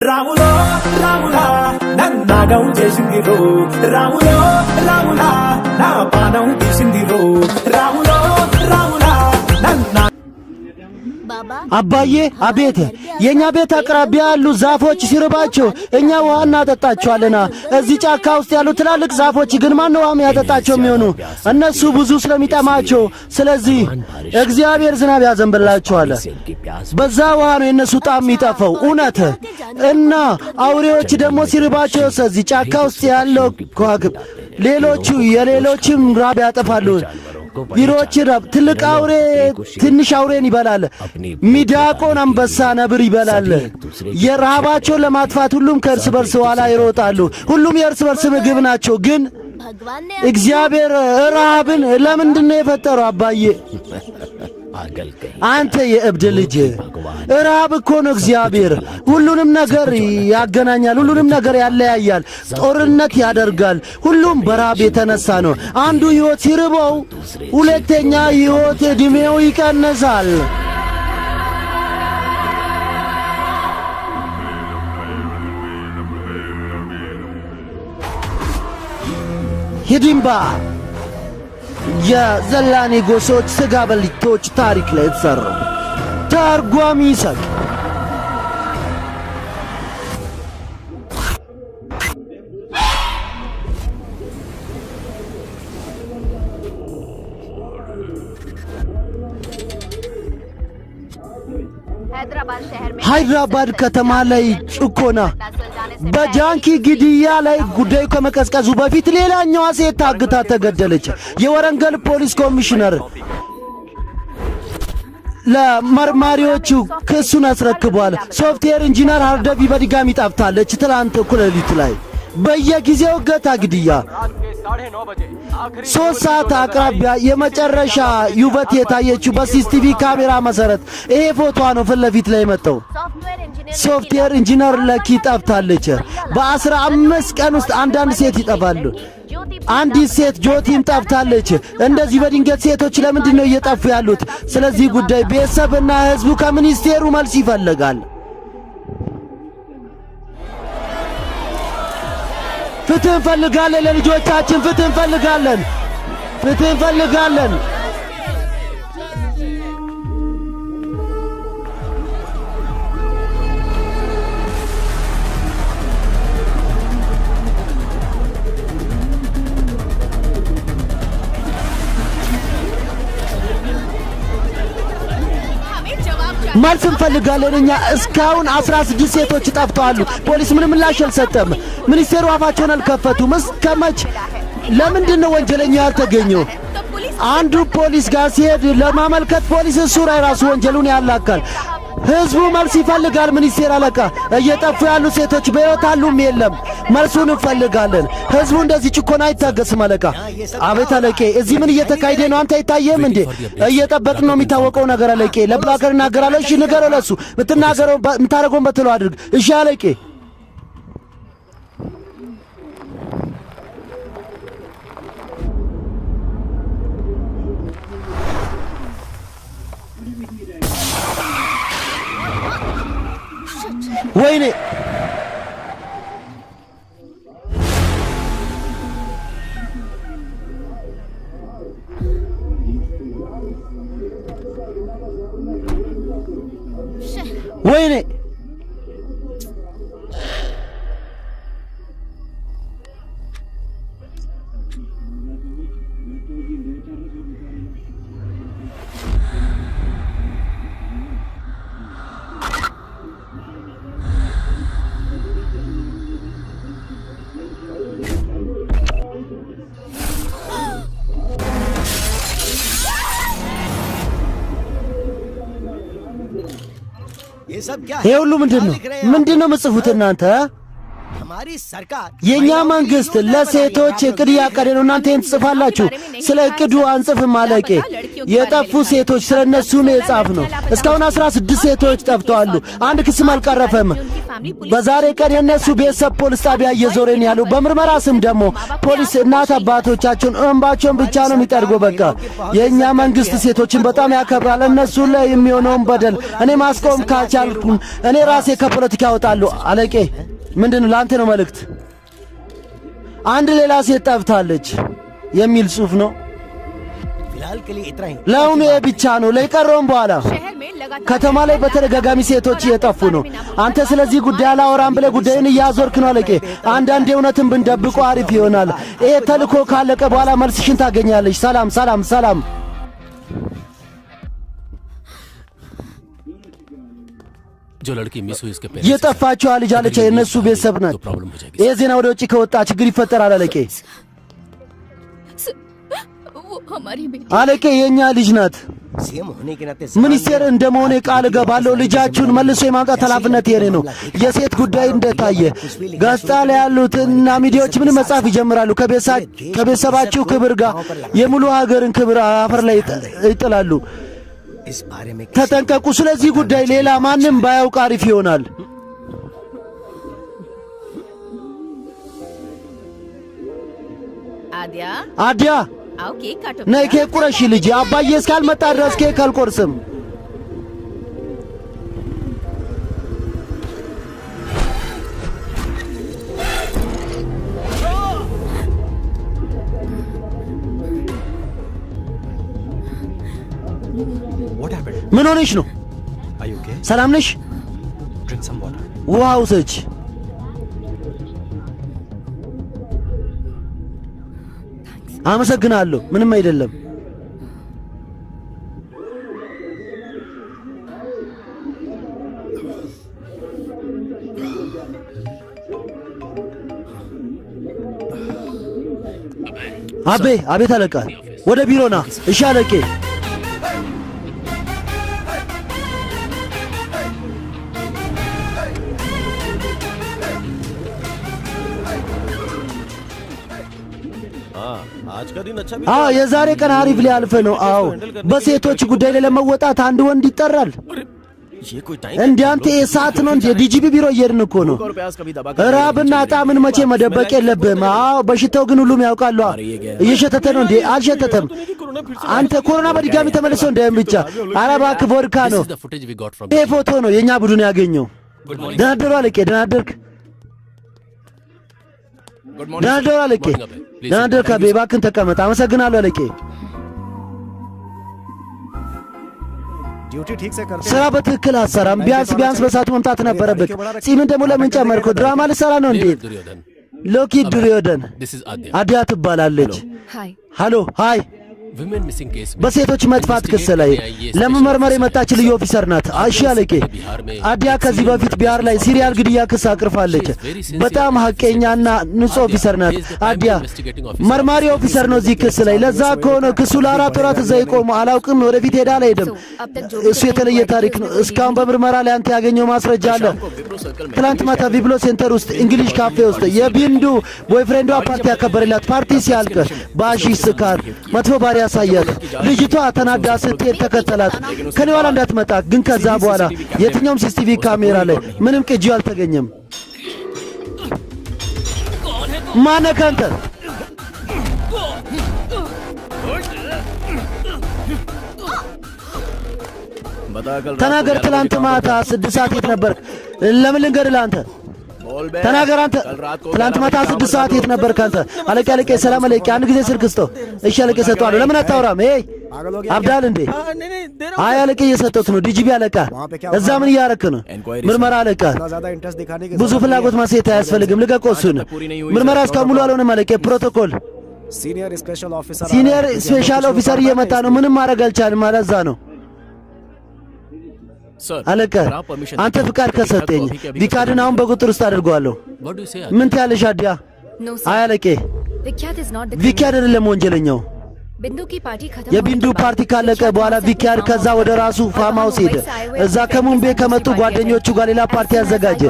Ramulo, Ramula, Nanaga Jesindiro, Ramulo, Ramula, Napana Jesindiro, Ramulo, Ramula, Nana. አባዬ አቤት የኛ ቤት አቅራቢያ ያሉ ዛፎች ሲርባቸው እኛ ውሃ እናጠጣቸዋለና እዚህ ጫካ ውስጥ ያሉ ትላልቅ ዛፎች ግን ማን ውሃ ያጠጣቸው የሚሆኑ እነሱ ብዙ ስለሚጠማቸው ስለዚህ እግዚአብሔር ዝናብ ያዘንብላቸዋል በዛ ውሃ ነው የነሱ ጣም ይጠፋው እውነት እና አውሬዎች ደግሞ ሲርባቸው እዚህ ጫካ ውስጥ ያለው ከዋክብ ሌሎቹ የሌሎችም ራብ ያጠፋሉ ቢሮች ራብ ትልቅ አውሬ ትንሽ አውሬን ይበላል ሚዳቆን አንበሳ ነብር ይበላል የራባቸው ለማጥፋት ሁሉም ከእርስ በርስ ኋላ ይሮጣሉ ሁሉም የእርስ በርስ ምግብ ናቸው ግን እግዚአብሔር ረሃብን ለምንድነው የፈጠረው አባዬ አንተ የእብድ ልጅ ረሃብ እኮ ነው እግዚአብሔር ሁሉንም ነገር ያገናኛል ሁሉንም ነገር ያለያያል ጦርነት ያደርጋል ሁሉም በራብ የተነሳ ነው አንዱ ህይወት ሲርበው ሁለተኛ ህይወት እድሜው ይቀንሳል ሂድምባ የዘላኔ ጎሶች ስጋ በሊቶች ታሪክ ላይ ተሰሩ ተርጓሚ ይሰጥ ሃይድራባድ ከተማ ላይ ጭቆና በጃንኪ ግድያ ላይ ጉዳዩ ከመቀዝቀዙ በፊት ሌላኛዋ ሴት ታግታ ተገደለች የወረንገል ፖሊስ ኮሚሽነር ለመርማሪዎቹ ክሱን አስረክቧል ሶፍትዌር ኢንጂነር ሃርደቪ በድጋሚ ጠፍታለች ትላንት እኩለ ሌሊት ላይ በየጊዜው ገታ ግድያ 3 ሰዓት አቅራቢያ የመጨረሻ ዩበት የታየችው በሲሲቲቪ ካሜራ መሰረት ይሄ ፎቶ ነው ፍለፊት ላይ መጣው ሶፍትዌር ኢንጂነር ለኪ ጠፍታለች በ15 ቀን ውስጥ አንዳንድ ሴት ይጠፋሉ አንዲት ሴት ጆቲም ጠፍታለች እንደዚህ በድንገት ሴቶች ለምንድነው እየጠፉ ያሉት ስለዚህ ጉዳይ ቤተሰብና ህዝቡ ከሚኒስቴሩ መልስ ይፈልጋል ፍትህ እንፈልጋለን ለልጆቻችን ፍትህ እንፈልጋለን ፍትህ እንፈልጋለን መልስ እንፈልጋለን እኛ እስካሁን 16 ሴቶች ጠፍተዋል ፖሊስ ምንም ምላሽ አልሰጠም ሚኒስቴሩ አፋቸውን አልከፈቱም እስከመች ለምንድነው ወንጀለኛ ያልተገኘው አንዱ ፖሊስ ጋር ሲሄድ ለማመልከት ፖሊስ እሱ ራሱ ወንጀሉን ያላካል ህዝቡ መልስ ይፈልጋል ሚኒስቴር አለቃ እየጠፉ ያሉ ሴቶች በህይወት አሉም የለም መልሱን እንፈልጋለን ህዝቡ እንደዚህ ጭቆና አይታገስም አለቃ አቤት አለቄ እዚህ ምን እየተካሄደ ነው አንተ አይታየም እንዴ እየጠበቅን ነው የሚታወቀው ነገር አለቄ ለብላከር እናገራለሁ እሺ ንገረው ለሱ ምትናገረው ምታረገውን በትሎ አድርግ እሺ አለቄ ወይኔ ወይኔ ይሄ ሁሉ ምንድነው ምጽፉት እናንተ የኛ መንግስት ለሴቶች እቅድ ያቀደ ነው። እናንተ ትጽፋላችሁ። ስለ እቅዱ አንጽፍም አለቄ። የጠፉ ሴቶች ስለነሱ ነው የጻፍነው። እስካሁን 16 ሴቶች ጠፍተዋል። አንድ ክስም አልቀረፈም። በዛሬ ቀን የነሱ ቤተሰብ ፖሊስ ጣቢያ እየዞረን ያለው በምርመራ ስም ደግሞ ፖሊስ እናት አባቶቻቸውን እንባቸውን ብቻ ነው የሚጠርገው። በቃ የኛ መንግስት ሴቶችን በጣም ያከብራል። እነሱ ላይ የሚሆነውን በደል እኔ ማስቆም ካልቻልኩ እኔ ራሴ ከፖለቲካ እወጣለሁ አለቄ። ምንድነው ላንተ ነው መልእክት? አንድ ሌላ ሴት ጠፍታለች የሚል ጽሑፍ ነው። ለአሁኑ ብቻ ነው። ለቀረውም በኋላ ከተማ ላይ በተደጋጋሚ ሴቶች እየጠፉ ነው። አንተ ስለዚህ ጉዳይ አላወራም ብለህ ጉዳዩን እያዞርክ ነው አለቄ። አንዳንድ እውነትን ብንደብቆ አሪፍ ይሆናል። ይሄ ተልኮ ካለቀ በኋላ መልስሽን ታገኛለሽ። ሰላም ሰላም ሰላም። የጠፋችዋ ልጅ አለች የእነሱ ቤተሰብ ናት። ይህ ዜና ወደ ውጭ ከወጣ ችግር ይፈጠራል አለቄ። አለቄ የእኛ ልጅ ናት። ሚኒስቴር እንደመሆኔ ቃል እገባለሁ ልጃችሁን መልሶ የማምጣት ኃላፊነት የኔ ነው። የሴት ጉዳይ እንደታየ ጋዜጣ ላይ ያሉትና ሚዲያዎች ምን መጻፍ ይጀምራሉ። ከቤተሰባችሁ ክብር ጋር የሙሉ ሀገርን ክብር አፈር ላይ ይጥላሉ። ተጠንቀቁ። ስለዚህ ጉዳይ ሌላ ማንም ባያውቅ አሪፍ ይሆናል። አዲያ ነይ ኬክ ቁረሺ ልጅ። አባዬ እስካልመጣ ድረስ ኬክ አልቆርስም። ምን ሆነሽ ነው? ሰላም ነሽ? ውሃ ውሰጂ። አመሰግናለሁ። ምንም አይደለም። አቤት አለቃ። ወደ ቢሮና። እሺ አለቄ። የዛሬ ቀን አሪፍ ሊያልፍ ነው። አዎ በሴቶች ጉዳይ ላይ ለመወጣት አንድ ወንድ ይጠራል። እንዲያንተ ሰዓት ነው እንዴ? ዲጂፒ ቢሮ እየሄድን እኮ ነው። ራብና ጣምን መቼ መደበቅ የለብህም። አዎ በሽታው ግን ሁሉም ያውቃሉ። እየሸተተ ነው እንዴ? አልሸተተም። አንተ ኮሮና በድጋሚ ተመልሶ እንዳይም ብቻ። ኧረ እባክህ ቮድካ ነው። ይሄ ፎቶ ነው የእኛ ቡድን ያገኘው። ደህና አደሩ አለቄ። ደህና አደርክ? ደህና አደሩ አለቄ። ደህና አደርክ? እባክህን ተቀመጥ። አመሰግናለሁ አለቄ። ስራ በትክክል አሰራም። ቢያንስ በሰዓቱ መምጣት ነበረብህ። ጺምን ደግሞ ለምን ጨመርከው? ድራማ ልሰራ ነው እንዴ? ሎኪ ዱርዮደን አዲያ ትባላለች። ሃሎ ሃይ። በሴቶች መጥፋት ክስ ላይ ለመመርመር የመጣች ልዩ ኦፊሰር ናት። እሺ አለቄ። አዲያ ከዚህ በፊት ቢሃር ላይ ሲሪያል ግድያ ክስ አቅርፋለች። በጣም ሐቀኛና ንጹህ ኦፊሰር ናት። አዲያ መርማሪ ኦፊሰር ነው እዚህ ክስ ላይ። ለዛ ከሆነ ክሱ ለ4 ወራት እዛ ይቆም። አላውቅም ወደፊት ሄዳ አልሄድም። እሱ የተለየ ታሪክ ነው። እስካሁን በምርመራ ላይ አንተ ያገኘው ማስረጃ አለ። ትላንት ማታ ቪብሎ ሴንተር ውስጥ እንግሊሽ ካፌ ውስጥ የቢንዱ ቦይፍሬንዷ ፓርቲ ያከበረላት ፓርቲ ሲያልቅ በአሺሽ ስካር መጥፎ ባሪ ያሳያት። ልጅቷ ተናዳ ስትሄድ ተከተላት። ከኔ ኋላ እንዳትመጣ ግን ከዛ በኋላ የትኛውም ሲሲቲቪ ካሜራ ላይ ምንም ቅጂው አልተገኘም። ማነህ አንተ? ተናገር። ትላንት ማታ 6 ሰዓት የት ነበርክ? ለምን ልንገርህ አንተ? ተናገር አንተ። ትላንት ማታ 6 ሰዓት የት ነበርክ አንተ? አለቄ ሰላም አለቄ። አንድ ጊዜ ስልክ ስጠው። እሺ አለቄ ሰጠዋለሁ። ለምን አታወራም? አብዳል እንዴ? አይ አለቄ እየሰጠሁት ነው። ዲጂቢ አለቃ እዛ ምን እያረክ ነው? ምርመራ አለቃ ብዙ ፍላጎት ማሳየት አያስፈልግም። ልቀቀው እሱን። ምርመራ እስካሁን ሙሉ አልሆነም አለቄ። ፕሮቶኮል ሲኒየር ስፔሻል ኦፊሰር እየመጣ ነው። ምንም ማድረግ አልቻልም። ማለዛ ነው አለቃ። አንተ ፍቃድ ከሰጠኝ ቪካድን አሁን በቁጥር ውስጥ አድርጓለሁ። ምን ትያለሽ አዲያ? አይ አለቄ ቪካድ አይደለም ወንጀለኛው። የቢንዱ ፓርቲ ካለቀ በኋላ ቪኪያር ከዛ ወደ ራሱ ፋርም ሃውስ ሄደ። እዛ ከሙምቤ ከመጡ ጓደኞቹ ጋር ሌላ ፓርቲ አዘጋጀ።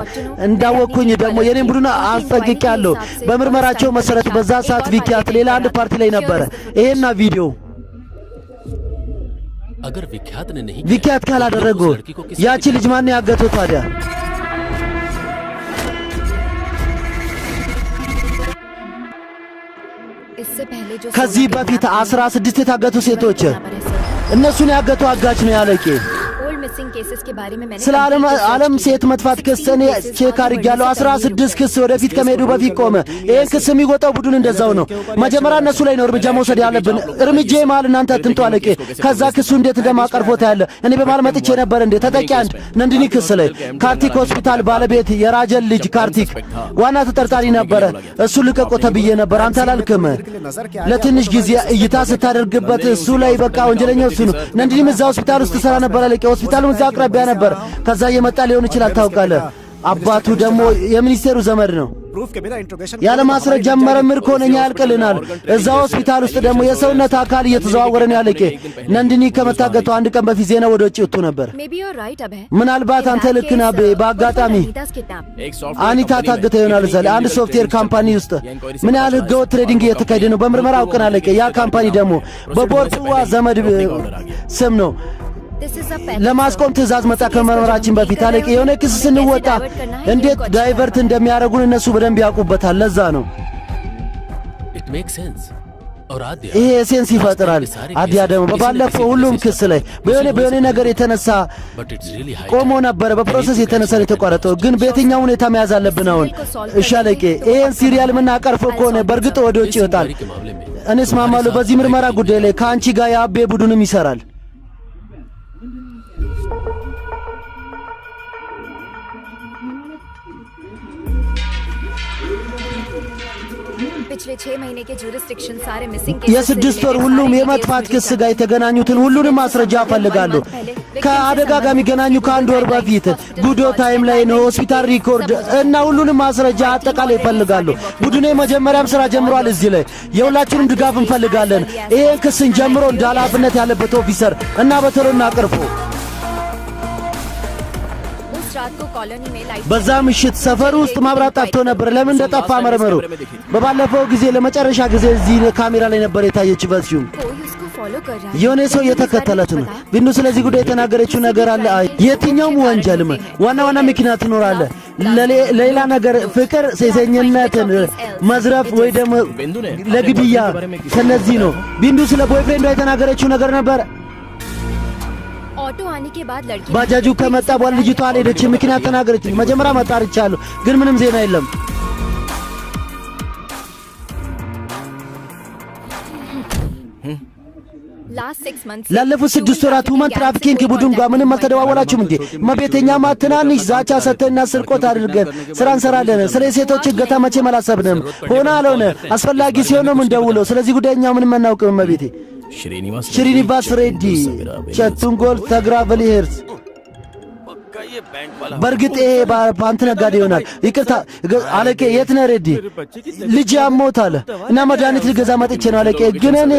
እንዳወቅኩኝ ደግሞ የኔን ቡድን አስጠንቅቄያለሁ። በምርመራቸው መሰረት በዛ ሰዓት ቪኪያት ሌላ አንድ ፓርቲ ላይ ነበረ። ይሄና ቪዲዮ ቪኪያት ካላደረገው ያቺ ልጅ ማን ያገተው ታዲያ? ከዚህ በፊት 16 የታገቱ ሴቶች እነሱን ያገቱ አጋች ነው ያለቄ። ስለ ዓለም ሴት መጥፋት ክስ እኔ ቼክ አድርጌያለሁ። 16 ክስ ወደፊት ከመሄዱ በፊት ቆመ። ይህን ክስ የሚወጣው ቡድን እንደዛው ነው። መጀመሪያ እነሱ ላይ ነው እርምጃ መውሰድ ያለብን። እርምጃ መሃል እናንተ አትንጡ አለቄ። ከዛ ክሱ እንዴት እንደማቀርቦት ያለ እኔ በመሃል መጥቼ ነበር እንዴ ተጠቂ አንድ ነንድኒ ክስ ላይ ካርቲክ ሆስፒታል ባለቤት የራጀል ልጅ ካርቲክ ዋና ተጠርጣሪ ነበረ። እሱ ልቀቆ ተብዬ ነበር። አንተ አላልክም? ለትንሽ ጊዜ እይታ ስታደርግበት እሱ ላይ በቃ ወንጀለኛው እሱ ነው። ነንድኒም እዛ ሆስፒታል ውስጥ ሰራ ነበር አለቄ። ሆስፒታሉ እዛ አቅራቢያ ነበር። ከዛ እየመጣ ሊሆን ይችላል ታውቃለህ። አባቱ ደግሞ የሚኒስቴሩ ዘመድ ነው። ያለ ማስረጃ መረምር ከሆነኛ ያልቅልናል። እዛ ሆስፒታል ውስጥ ደግሞ የሰውነት አካል እየተዘዋወረ ነው ያለቄ። ነንድኒ ከመታገቱ አንድ ቀን በፊት ዜና ወደ ውጭ ወጥቶ ነበር። ምናልባት አንተ ልክ ነህ አቤ። በአጋጣሚ አኒታ ታገተ ይሆናል እዛ ላይ አንድ ሶፍትዌር ካምፓኒ ውስጥ። ምን ያህል ህገወጥ ትሬዲንግ እየተካሄደ ነው በምርመራ አውቀን አለቄ። ያ ካምፓኒ ደግሞ በቦርጭዋ ዘመድ ስም ነው። ለማስቆም ትእዛዝ መጣ ከመኖራችን በፊት አለቄ። የሆነ ክስ ስንወጣ እንዴት ዳይቨርት እንደሚያደርጉን እነሱ በደንብ ያውቁበታል። ለዛ ነው ይሄ ሴንስ ይፈጥራል። አዲያ ደግሞ በባለፈው ሁሉም ክስ ላይ በሆነ ነገር የተነሳ ቆሞ ነበረ። በፕሮሰስ የተነሳ ነው የተቋረጠው። ግን በየትኛው ሁኔታ መያዝ አለብን አሁን? እሺ አለቄ፣ ይሄን ሲሪያል ምናቀርፈው ከሆነ በእርግጥ ወደ ውጭ ይወጣል። እኔ እስማማለሁ። በዚህ ምርመራ ጉዳይ ላይ ከአንቺ ጋር የአቤ ቡድንም ይሰራል። የስድስት ወር ሁሉም የመጥፋት ክስ ጋር የተገናኙትን ሁሉንም ማስረጃ እፈልጋለሁ። ከአደጋ ጋር የሚገናኙ ከአንድ ወር በፊት ጉዶ ታይም ላይ ነው ሆስፒታል ሪኮርድ እና ሁሉንም ማስረጃ አጠቃላይ እፈልጋለሁ። ቡድኔ መጀመሪያም ስራ ጀምሯል። እዚህ ላይ የሁላችንም ድጋፍ እንፈልጋለን። ይሄን ክስን ጀምሮ እንደ ኃላፊነት ያለበት ኦፊሰር እና በቶሎ እናቅርፎ። በዛ ምሽት ሰፈሩ ውስጥ ማብራት ጠፍቶ ነበር። ለምን እንደጠፋ መረመሩ። በባለፈው ጊዜ ለመጨረሻ ጊዜ እዚህ ካሜራ ላይ ነበር የታየችበት። የሆነ ሰው እየተከተለት ነው። ቢንዱ ስለዚህ ጉዳይ የተናገረችው ነገር አለ። የትኛውም ወንጀልም ዋና ምክንያት ትኖራለ። ለሌላ ነገር ፍቅር፣ ሴሰኝነትን፣ መዝረፍ ወይ ደግሞ ለግድያ ከነዚህ ነው። ቢንዱ ስለ ቦይፍሬንዷ የተናገረችው ነገር ነበር። ባጃጁ ከመጣ በኋላ ልጅቷ አልሄደች። ምክንያት ተናገረች። መጀመሪያ መጣርቻለሁ ግን ምንም ዜና የለም። ላለፉት 6 ወራት ሁማን ትራፊኪንግ ቡድን ጋር ምንም አልተደዋወላችሁም እንዴ? መቤተኛ ማትናንሽ ዛቻ ሰተና ስርቆት አድርገን ስራ እንሰራለን። ስለ ሴቶች እገታ መቼም አላሰብንም። ሆነ አልሆነ አስፈላጊ ሲሆን ነው የምንደውለው። ስለዚህ ጉዳይኛ ምንም አናውቅም። መቤቴ ሽሪኒባስ ሬዲ ቸቱንጎል ተግራቨሊ ሄርስ በርግጥ ይሄ ባንት ነጋዴ ይሆናል። ይቅርታ አለቄ፣ የት ነህ ሬዲ? ልጅ ያሞታል እና መድኃኒት ልገዛ መጥቼ ነው አለቄ። ግን እኔ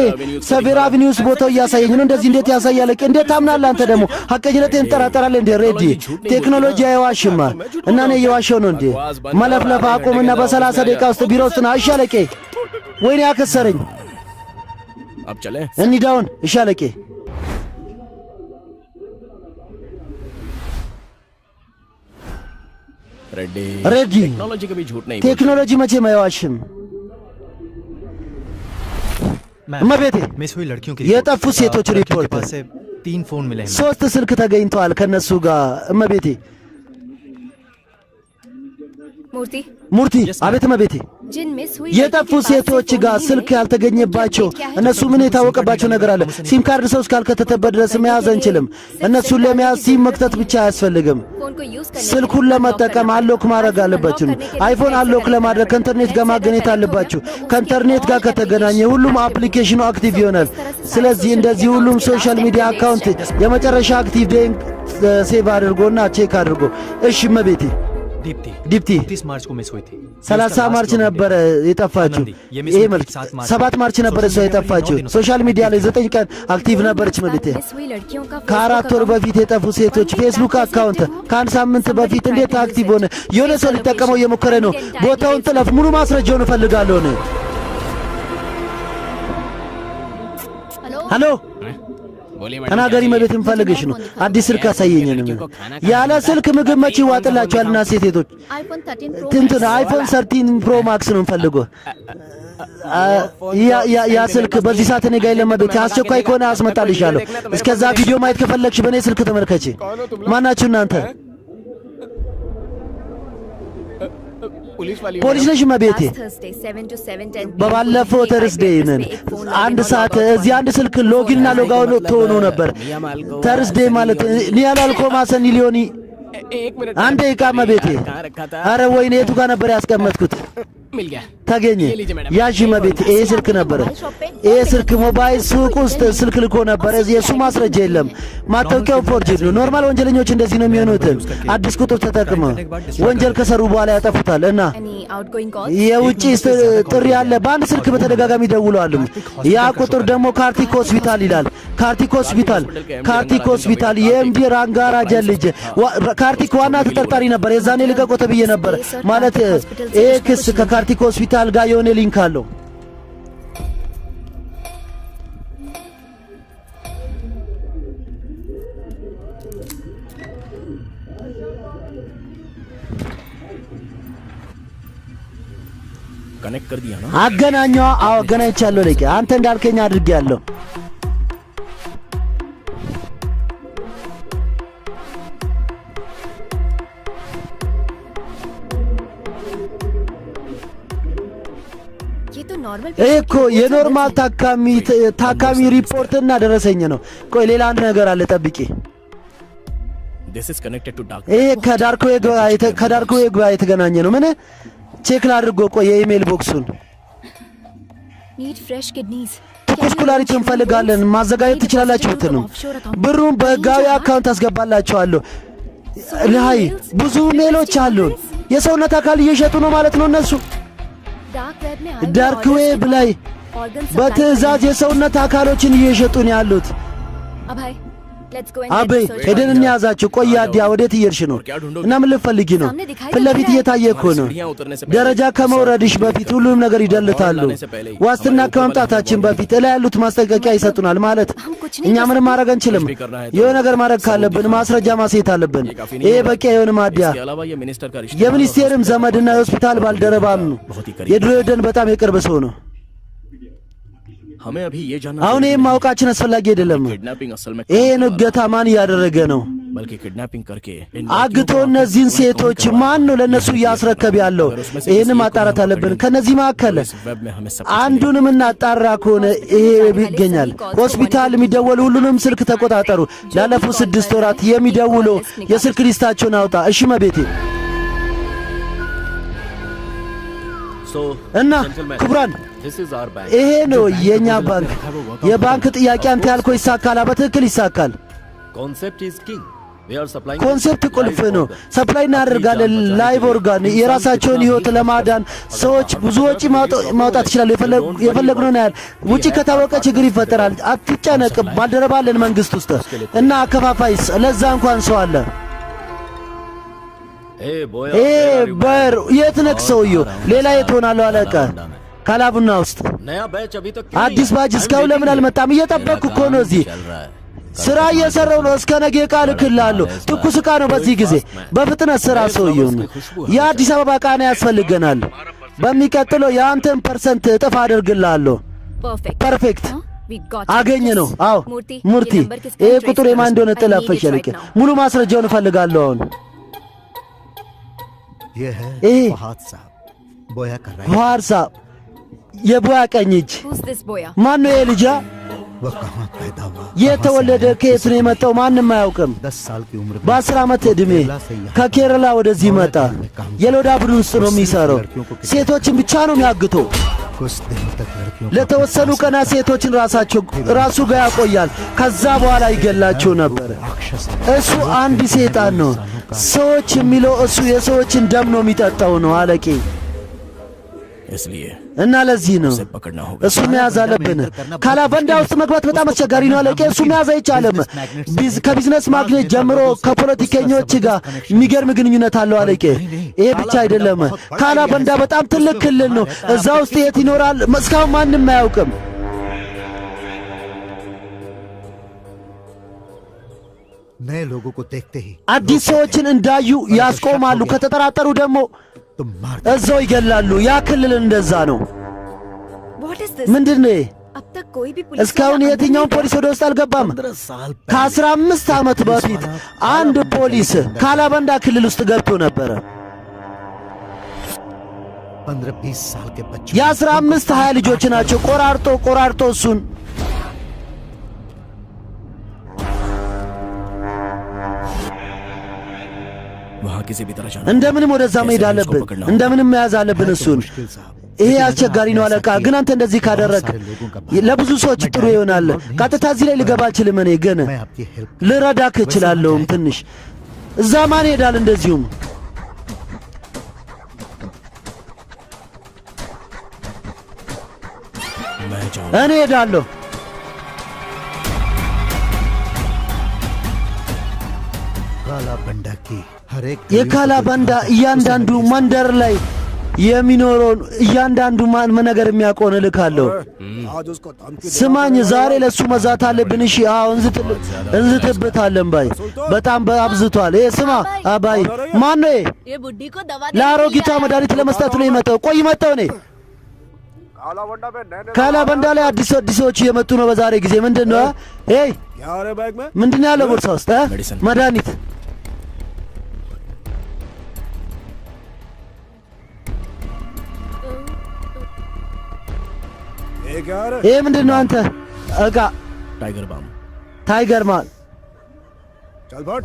ሰቬራ አቪኒውስ ቦታው እያሳየኝ ነው። እንደዚህ እንዴት ያሳይ አለቄ? እንዴት ታምናለህ አንተ? ደግሞ ሐቀኝነቴን ጠራጠራለህ እንዴ ሬዲ? ቴክኖሎጂ አይዋሽማ እና እኔ እየዋሸው ነው እንዴ? መለፍለፍ አቁምና በ30 ደቂቃ ውስጥ ቢሮ ውስጥ ና። እሺ አለቄ። ወይኔ ያከሰረኝ። እንሂዳውን። እሺ አለቄ። ready technology मचे मैं वाशिम እመቤቴ የጠፉ ሴቶች ሪፖርት 3 ፎን ሚለ 3 ስልክ ተገኝተዋል ከነሱ ጋር። እመቤቴ ሙርቲ አቤት እመቤቴ። የጠፉ ሴቶች ጋር ስልክ ያልተገኘባቸው እነሱ ምን የታወቀባቸው ነገር አለ? ሲም ካርድ ሰው እስካልከተተበት ድረስ መያዝ አንችልም። እነሱን ለመያዝ ሲም መክተት ብቻ አያስፈልግም። ስልኩን ለመጠቀም አሎክ ማድረግ አለባችሁ። አይፎን አሎክ ለማድረግ ከኢንተርኔት ጋር ማገናኘት አለባችሁ። ከኢንተርኔት ጋር ከተገናኘ ሁሉም አፕሊኬሽኑ አክቲቭ ይሆናል። ስለዚህ እንደዚህ ሁሉም ሶሻል ሚዲያ አካውንት የመጨረሻ አክቲቭ ዴንግ ሴቭ አድርጎና ቼክ አድርጎ። እሺ እመቤቴ። ዲፕቲ 30 ማርች ነበር የጠፋችው። ይሄ መልክ 7 ማርች ነበር እሷ የጠፋችው። ሶሻል ሚዲያ ላይ 9 ቀን አክቲቭ ነበረች። መልእክቴ ከ4 ወር በፊት የጠፉ ሴቶች ፌስቡክ አካውንት ከአንድ ሳምንት በፊት እንዴት አክቲቭ ሆነ? የሆነ ሰው ሊጠቀመው እየሞከረ ነው። ቦታውን ጥለፍ፣ ሙሉ ማስረጃውን እፈልጋለሁ ነው። ሄሎ ተናገሪ። መቤት እንፈልግሽ ነው። አዲስ ስልክ አሳየኝ ነው። ያለ ስልክ ምግብ መቼ ይዋጥላችኋልና ሴቶች እንትን አይፎን 13 ፕሮ ማክስ ነው እንፈልጎ። ያ ስልክ በዚህ ሰዓት እኔ ጋር የለም። መቤት አስቸኳይ ከሆነ አስመጣልሻለሁ። እስከዛ ቪዲዮ ማየት ከፈለግሽ በእኔ ስልክ ተመልከቺ። ማናችሁ እናንተ? ፖሊስ ነሽ መቤቴ? በባለፈው ተርስዴይ ነን አንድ ሰዓት እዚህ አንድ ስልክ ሎጊንና ሎጋውት ሆኖ ነበር። ተርስዴይ ማለት ኒያላልኮ ማሰኒ ሊዮኒ አንዴ ዕቃ መቤቴ። አረ ወይኔ የቱ ጋር ነበር ያስቀመጥኩት? ተገኘ። ያዥ መቤቴ። ይሄ ስልክ ነበር። ይሄ ስልክ ሞባይል ሱቅ ውስጥ ስልክ ልኮ ነበር። የሱ ማስረጃ የለም። ማታወቂያው ፎርጅድ ነው። ኖርማል ወንጀለኞች እንደዚህ ነው የሚሆኑት። አዲስ ቁጥር ተጠቅመው ወንጀል ከሰሩ በኋላ ያጠፉታል። እና የውጪ ጥሪ አለ። በአንድ ስልክ በተደጋጋሚ ይደውላሉ። ያ ቁጥር ደግሞ ካርቲክ ሆስፒታል ይላል። ካርቲክ ሆስፒታል የኤምዲ ራንጋራ ጀልጅ ካርቲክ ዋና ተጠርጣሪ ነበር። የዛኔ ልቀቆ ተብዬ ነበር ማለት ይሄ ክስ ከካርቲክ ሆስፒታል ጋር የሆነ ሊንክ አለው። कनेक्ट कर दिया ना? አገናኘዋ? አዎ አገናኝቻለሁ። ለቂ አንተ እንዳልከኝ አድርጌያለሁ። እኮ የኖርማል ታካሚ ሪፖርትና ደረሰኝ ነው። ቆይ ሌላ አንድ ነገር አለ፣ ጠብቂ። This is connected to dark. ይሄ ከዳርክ ዌብ ጋር የተገናኘ ነው። ምን ቼክ ላድርጎ? ቆይ የኢሜል ቦክሱን ትኩስ ኩላሊት እንፈልጋለን ማዘጋጀት ትችላላችሁ ብትሉ ብሩን በህጋዊ አካውንት አስገባላችኋለሁ። ለሃይ ብዙ ሜሎች አሉን። የሰውነት አካል እየሸጡ ነው ማለት ነው እነሱ። ዳርክ ዌብ ላይ በትዕዛዝ የሰውነት አካሎችን እየሸጡ ነው ያሉት። አበይ ሄደን እንያዛቸው። ቆይ አዲያ ወዴት እየሄድሽ ነው? እና ምን ልትፈልጊ ነው? ፊት ለፊት እየታየ እኮ ነው። ደረጃ ከመውረድሽ በፊት ሁሉም ነገር ይደልታሉ። ዋስትና ከመምጣታችን በፊት ላይ ያሉት ማስጠንቀቂያ ይሰጡናል። ማለት እኛ ምንም ማድረግ አንችልም። የሆነ ነገር ማድረግ ካለብን ማስረጃ ማሳየት አለብን። ይሄ በቂ አይሆንም አዲያ። የሚኒስቴርም ዘመድና የሆስፒታል ባልደረባም ነው። የድሮ ደን በጣም የቅርብ ሰው ነው። አሁን ይሄን ማወቃችን አስፈላጊ አይደለም። ይሄን እገታ ማን እያደረገ ነው? አግቶ እነዚህን ሴቶች ማን ነው ለነሱ እያስረከብ ያለው? ይሄን ማጣራት አለብን። ከነዚህ መካከል አንዱንም እናጣራ ከሆነ ይሄ ይገኛል። ሆስፒታል የሚደወሉ ሁሉንም ስልክ ተቆጣጠሩ። ላለፉት 6 ወራት የሚደውሉ የስልክ ሊስታቸውን አውጣ። እሺ መቤቴ። እና ክቡራን ይሄ ነው የኛ ባንክ። የባንክ ጥያቄ አንተ ያልከው ይሳካል። በትክክል ይሳካል። ኮንሴፕት ቁልፍ ነው። ሰፕላይ እናደርጋለን። ላይቭ ኦርጋን የራሳቸውን ህይወት ለማዳን ሰዎች ብዙ ወጪ ማውጣት ይችላሉ። የፈለግነው ያህል ውጪ ከታወቀ ችግር ይፈጠራል። አትጨነቅ። ባልደረባ አለን መንግስት ውስጥ እና አከፋፋይስ ለዛ እንኳን ሰው አለ። በር የት ነክ ሰውዬው? ሌላ የት ሆናለሁ? አለቃ ካላቡና ውስጥ አዲስ ባጅ እስካሁን ለምን አልመጣም? እየጠበቅኩ እኮ ነው። እዚህ ስራ እየሰራው ነው። እስከ ነገ ዕቃ እልክልሃለሁ። ትኩስ ዕቃ ነው። በዚህ ጊዜ በፍጥነት ስራ። ሰውዬው የአዲስ አበባ ዕቃ ነው ያስፈልገናል። በሚቀጥለው የአንተን ፐርሰንት እጥፍ አደርግልሃለሁ። ፐርፌክት አገኘ ነው። አዎ ሙርቲ፣ ይሄ ቁጥር የማን እንደሆነ ጥላፈሽ ያለቀ ሙሉ ማስረጃውን እፈልጋለሁ አሁን። ይሄ ፋሃድ ሳብ የቦያ ቀኝ እጅ ማን ነው? የልጃ የተወለደ ከየት ነው የመጣው? ማንም አያውቅም። በ10 ዓመት ዕድሜ ከኬረላ ወደዚህ መጣ። የሎዳ ቡድን ውስጥ ነው የሚሰራው። ሴቶችን ብቻ ነው የሚያግተው። कुछ दिनों तक लड़कियों को ለተወሰኑ ቀናት ሴቶችን ራሱ ጋር ያቆያል። ከዛ በኋላ ይገላቸው ነበር። እሱ አንድ ሰይጣን ነው። ሰዎች የሚለው እሱ የሰዎችን ደም ነው የሚጠጣው ነው አለቄ። इसलिए እና ለዚህ ነው उसे पकड़ना होगा। እሱ መያዝ አለብን። ካላበንዳ ውስጥ መግባት በጣም አስቸጋሪ ነው አለቄ። እሱ መያዝ አይቻልም። ከቢዝነስ ማግኘት ጀምሮ ከፖለቲከኞች ጋር የሚገርም ግንኙነት አለው አለቄ። ይሄ ብቻ አይደለም፣ ካላበንዳ በጣም ትልቅ ክልል ነው። እዛ ውስጥ የት ይኖራል እስካሁን ማንም አያውቅም። नए लोगों को देखते ही አዲስ ሰዎችን እንዳዩ ያስቆማሉ። ከተጠራጠሩ ደግሞ तुम मार እዛው ይገላሉ። ያ ክልል እንደዛ ነው። What is this? ምንድን ነው? अब तक कोई भी पुलिस እስካሁን የትኛውን ፖሊስ ወደ ውስጥ አልገባም። ከ15 ዓመት በፊት አንድ ፖሊስ ካላበንዳ ክልል ውስጥ ገብቶ ነበረ። 15-20 साल के बच्चों የ15-20 ልጆች ናቸው። ቆራርጦ እሱን वहाँ किसी भी तरह जाना। እንደምንም ወደዛ መሄድ አለብን። እንደምንም መያዝ አለብን እሱን። ይሄ አስቸጋሪ ነው አለቃ፣ ግን አንተ እንደዚህ ካደረግ ለብዙ ሰዎች ጥሩ ይሆናል። ቀጥታ እዚህ ላይ ልገባ አልችልም። እኔ ግን मैं आपकी हेल्प ልረዳክ እችላለሁም ትንሽ። እዛ ማን ይሄዳል? እንደዚሁም मैं जाऊँ। እኔ ሄዳለሁ። काला बंडा की हर एक የካላባንዳ እያንዳንዱ መንደር ላይ የሚኖረውን እያንዳንዱ ነገር የሚያውቀውን እልካለሁ። ስማኝ፣ ዛሬ ለሱ መዛት አለብን። እሺ? አዎ፣ እንዝትብታለን ባይ በጣም አብዝቷል። ስማ አባይ፣ ማን ነው? ये बुड्ढी को दवा ለአሮጊቷ መድኃኒት ለመስጠት ነው የመጣው። ቆይ መጣው እኔ ካላባንዳ ላይ አዲሶች እየመጡ ነው በዛሬ ጊዜ። ምንድን ነው? ምንድን ነው ያለው ቦርሳ ውስጥ? መድኃኒት። ይሄ ምንድን ነው አንተ? እቃ टाइगर बाम। ታይገር ማል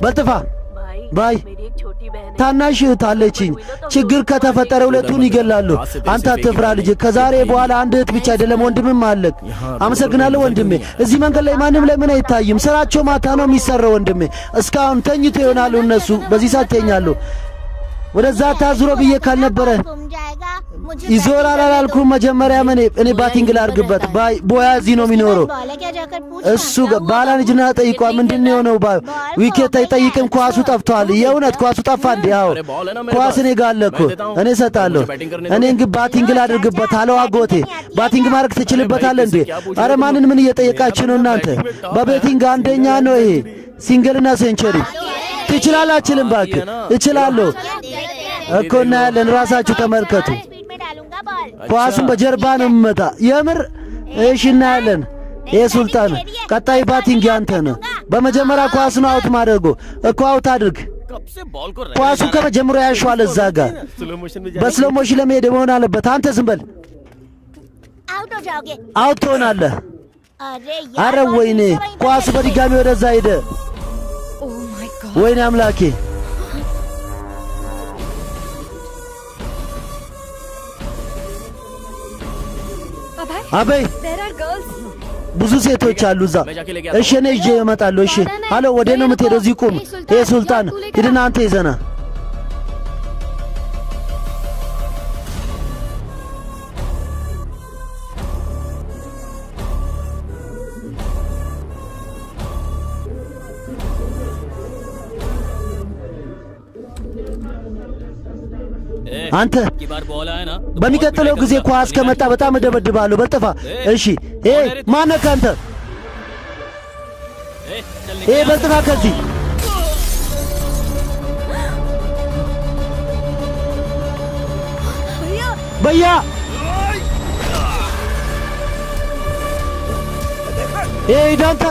በጥፋ भाई ባይ मेरी एक छोटी बहन है ታናሽ እህት አለችኝ። ችግር ከተፈጠረ ሁለቱን ይገላሉ። አንተ አትፍራ ልጅ። ከዛሬ በኋላ አንድ እህት ብቻ አይደለም ወንድምም አለክ። አመሰግናለሁ ወንድሜ። እዚህ መንገድ ላይ ማንም ለምን አይታይም? ስራቸው ማታ ነው የሚሰራው ወንድሜ። እስካሁን ተኝቶ ይሆናሉ እነሱ። በዚህ ሰዓት ተኛሉ። ወደዛ ታዝሮ ብዬ ካልነበረ ይዞራል አላልኩም? መጀመሪያ እኔ ባቲንግ ላርግበት። ቦያ እዚህ ነው የሚኖረው እሱ። ባላን ልጅና ጠይቋ ምንድን ነው የሆነው? ዊኬት አይጠይቅም። ኳሱ ጠፍቷል። የእውነት ኳሱ ጠፋ እንዴ? አዎ ኳስ እኔ ጋር አለ እኮ፣ እኔ እሰጣለሁ። እኔ እንግዲህ ባቲንግ ላድርግበት አለው አጎቴ። ባቲንግ ማድረግ ትችልበታለህ እንዴ? አረ ማንን ምን እየጠየቃችሁ ነው እናንተ? በቤቲንግ አንደኛ ነው ይሄ፣ ሲንግልና ሴንቸሪ። ትችላለህ? አችልም? እባክህ እችላለሁ እኮ። እናያለን። ራሳችሁ ተመልከቱ። ኳሱን በጀርባ ነው የምመታ። የምር? እሺ እናያለን። ይሄ ሱልጣን፣ ቀጣይ ባቲንግ ያንተ ነው። በመጀመሪያ ኳሱን አውት ማድረጉ እኮ አውት አድርግ። ኳሱ ከመጀመሪያ ያሸዋል እዛ ጋር። በስሎ ሞሽን ለመሄድ መሆን አለበት። አንተ ዝም በል። አውት ትሆናለህ። አረ ወይኔ፣ ኳሱ በድጋሚ ወደዛ ሄደ። ወይኔ አምላኬ። አበይ ብዙ ሴቶች አሉ እዛ። እሺ እኔ ይዤ እመጣለሁ። እሺ አሎ፣ ወደ ነው የምትሄደው? እዚህ ቁም። ይሄ ሱልጣን ሂድና አንተ ይዘና። አንተ በሚቀጥለው ጊዜ ኳስ ከመጣ በጣም እደበድባለሁ። በጥፋ። እሺ ማነህ አንተ? በጥፋ ከዚህ በያ ዳንተ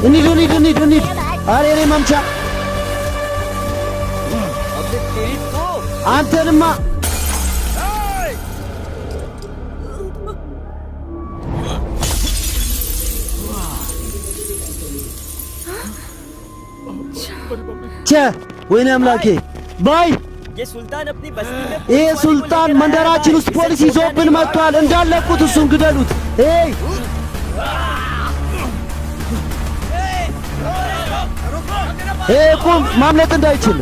እንሂድ። አሬ እኔ መምቻ አንተንማ ቼ ወይኔ አምላኬ ባይ ये सुल्तान अपनी बस्ती में ይሄ ሱልጣን መንደራችን ውስጥ ፖሊስ ይዞብን መጥቷል። እንዳለቁት እሱን ግደሉት። ኤይ ቁም፣ ማምለጥ እንዳይችል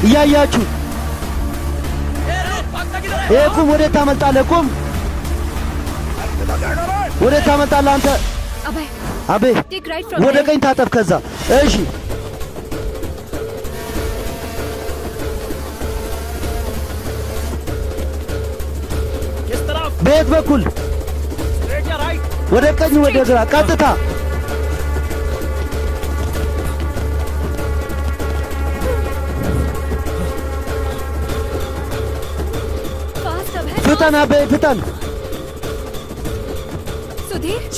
እያያችሁ። ቁም፣ ወዴት ታመልጣለህ? ቁም፣ ወዴት ታመልጣለህ አንተ? አቤ ወደ ቀኝ ታጠፍ። ከዛ እሺ በየት በኩል? ወደ ቀኝ ወደ ግራ ቀጥታ። ፍጠን አቤ ፍጠን።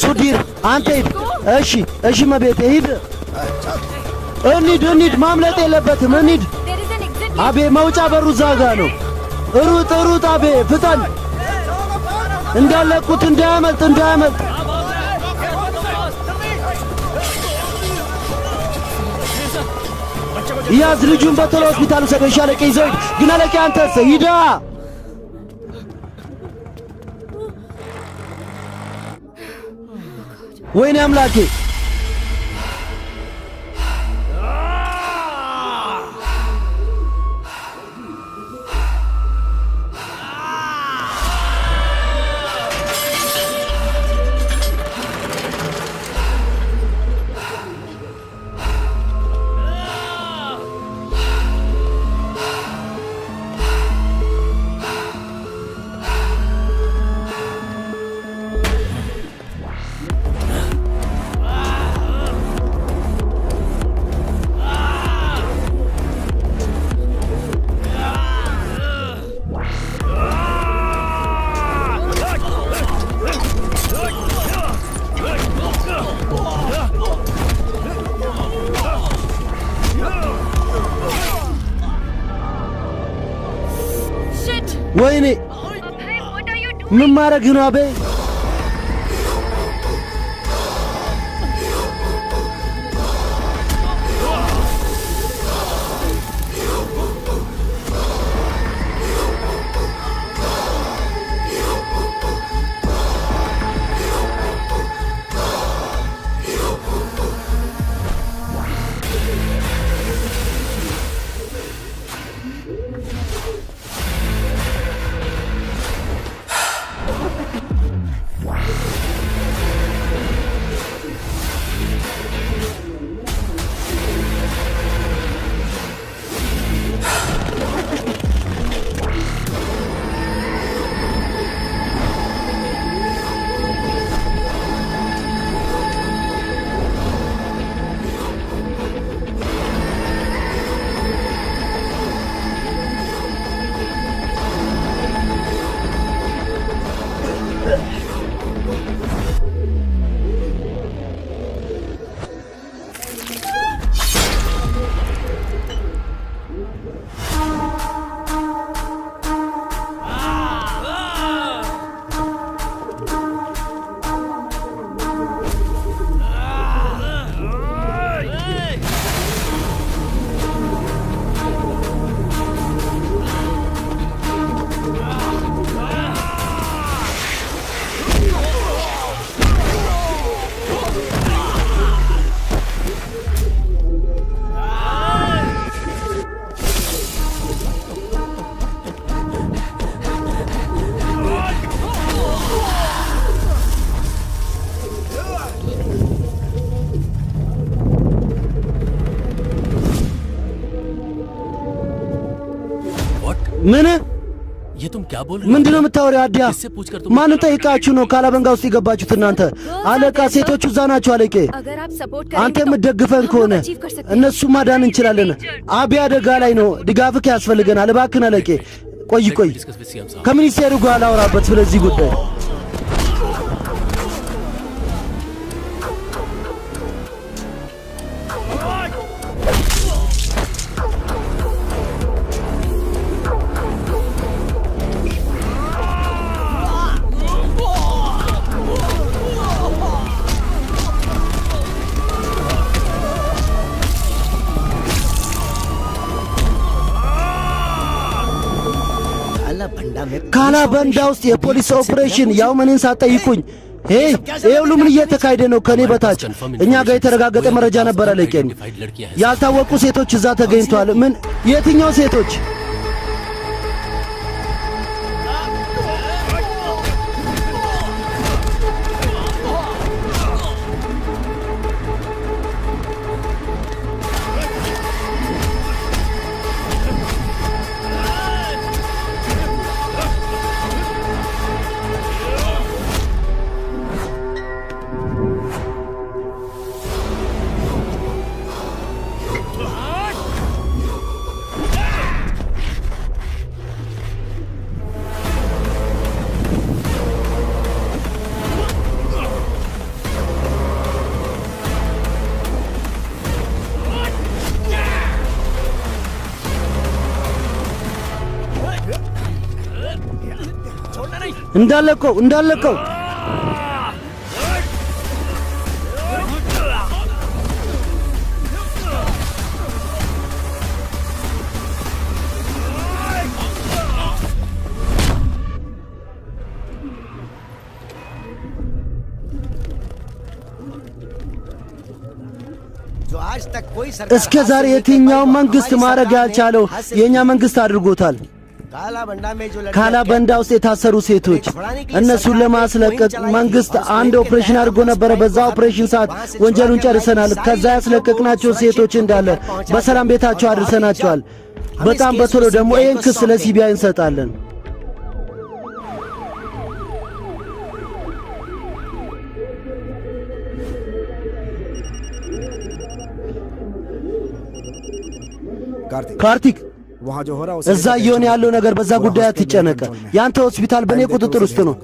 ሱዲር አንተ ሂድ። እሺ እሺ መቤቴ ሂድ። እንሂድ ማምለጥ የለበትም እንሂድ። አቤ መውጫ በሩ እዛ ጋ ነው። ሩጥ አቤ ፍጠን። እንዳለቁት እንዳያመልጥ ያዝ። ልጁን በቶሎ ሆስፒታል ውሰደው። እሺ አለቄ ይዘው ሂድ። ግን አለቄ አንተስ ሂዳ። ወይኔ አምላኬ ወይኔ ምን ማረግ ነው አቤ? ምን ये तुम क्या बोल ምንድነው የምታወሪው? አዲያ ማንን ጠይቃችሁ ነው ካላበንጋ ውስጥ የገባችሁት እናንተ? አለቃ ሴቶቹ እዛ ናቸው አለቄ። አንተ የምትደግፈን ከሆነ እነሱ ማዳን እንችላለን። አቢ አደጋ ላይ ነው፣ ድጋፍህ ያስፈልገናል። እባክህን አለቄ። ቆይ ከሚኒስቴሩ ጋር ላውራበት ስለዚህ ጉዳይ። ካላበንዳ ውስጥ የፖሊስ ኦፕሬሽን ያው ምንን ሳትጠይቁኝ ሄይ ይሄ ሁሉ ምን እየተካሄደ ነው? ከኔ በታች እኛ ጋር የተረጋገጠ መረጃ ነበር አለቀኝ። ያልታወቁ ሴቶች እዛ ተገኝተዋል። ምን? የትኛው ሴቶች? እንዳለቀው እስከ ዛሬ የትኛው መንግስት ማድረግ ያልቻለው የኛ መንግስት አድርጎታል። ካላበንዳ ውስጥ የታሰሩ ሴቶች እነሱን ለማስለቀቅ መንግስት አንድ ኦፕሬሽን አድርጎ ነበረ። በዛ ኦፕሬሽን ሰዓት ወንጀሉን ጨርሰናል። ከዛ ያስለቀቅናቸው ሴቶች እንዳለ በሰላም ቤታቸው አድርሰናቸዋል። በጣም በቶሎ ደግሞ ይህን ክስ ለሲቢአይ እንሰጣለን። ካርቲክ እዛ እየሆነ ያለው ነገር በዛ ጉዳይ አትጨነቅ። ያንተ ሆስፒታል በእኔ ቁጥጥር ውስጥ ነው።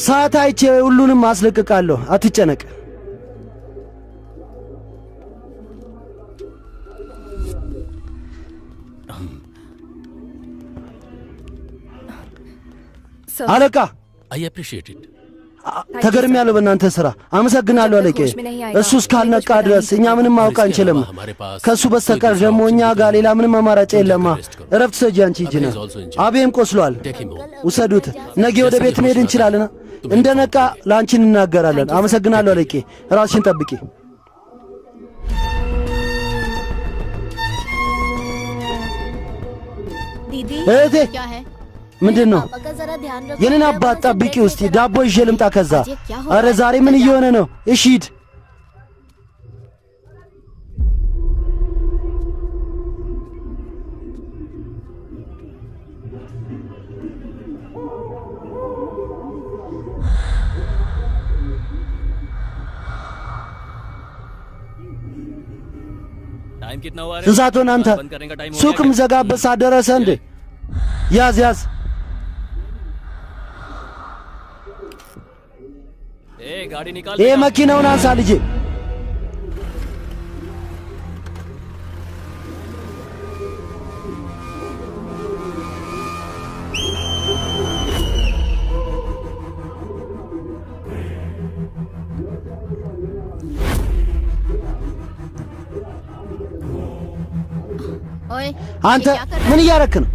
ሰዓት አይቼ ሁሉንም አስለቅቃለሁ። አትጨነቅ። አለቃ I appreciate it. ተገርሚያለሁ በእናንተ ሥራ። አመሰግናለሁ አለቄ። እሱ እስካልነቃ ድረስ እኛ ምንም ማወቅ አንችልም። ከእሱ በስተቀር ደግሞ እኛ ጋር ሌላ ምንም አማራጭ የለማ። እረፍት ሰጂ አንቺ ሂጂና። አቤም ቆስሏል፣ ውሰዱት። ነገ ወደ ቤት መሄድ እንችላለን። እንደ ነቃ ለአንቺ እንናገራለን። አመሰግናለሁ አለቄ። ራስሽን ጠብቂ። እህቴ ምንድን ነው? የኔን አባት ጠብቂ ውስጥ ዳቦ ይዤ ልምጣ ከዛ። አረ ዛሬ ምን እየሆነ ነው? እሺ ሂድ። ስንት ሰዓት ሆነ አንተ? ሱቅ ምዘጋበት ሰዓት ደረሰ እንዴ? ያዝ ያዝ። ይሄ መኪናውን አንሳ ልጄ። አንተ ምን እያረክ ነው?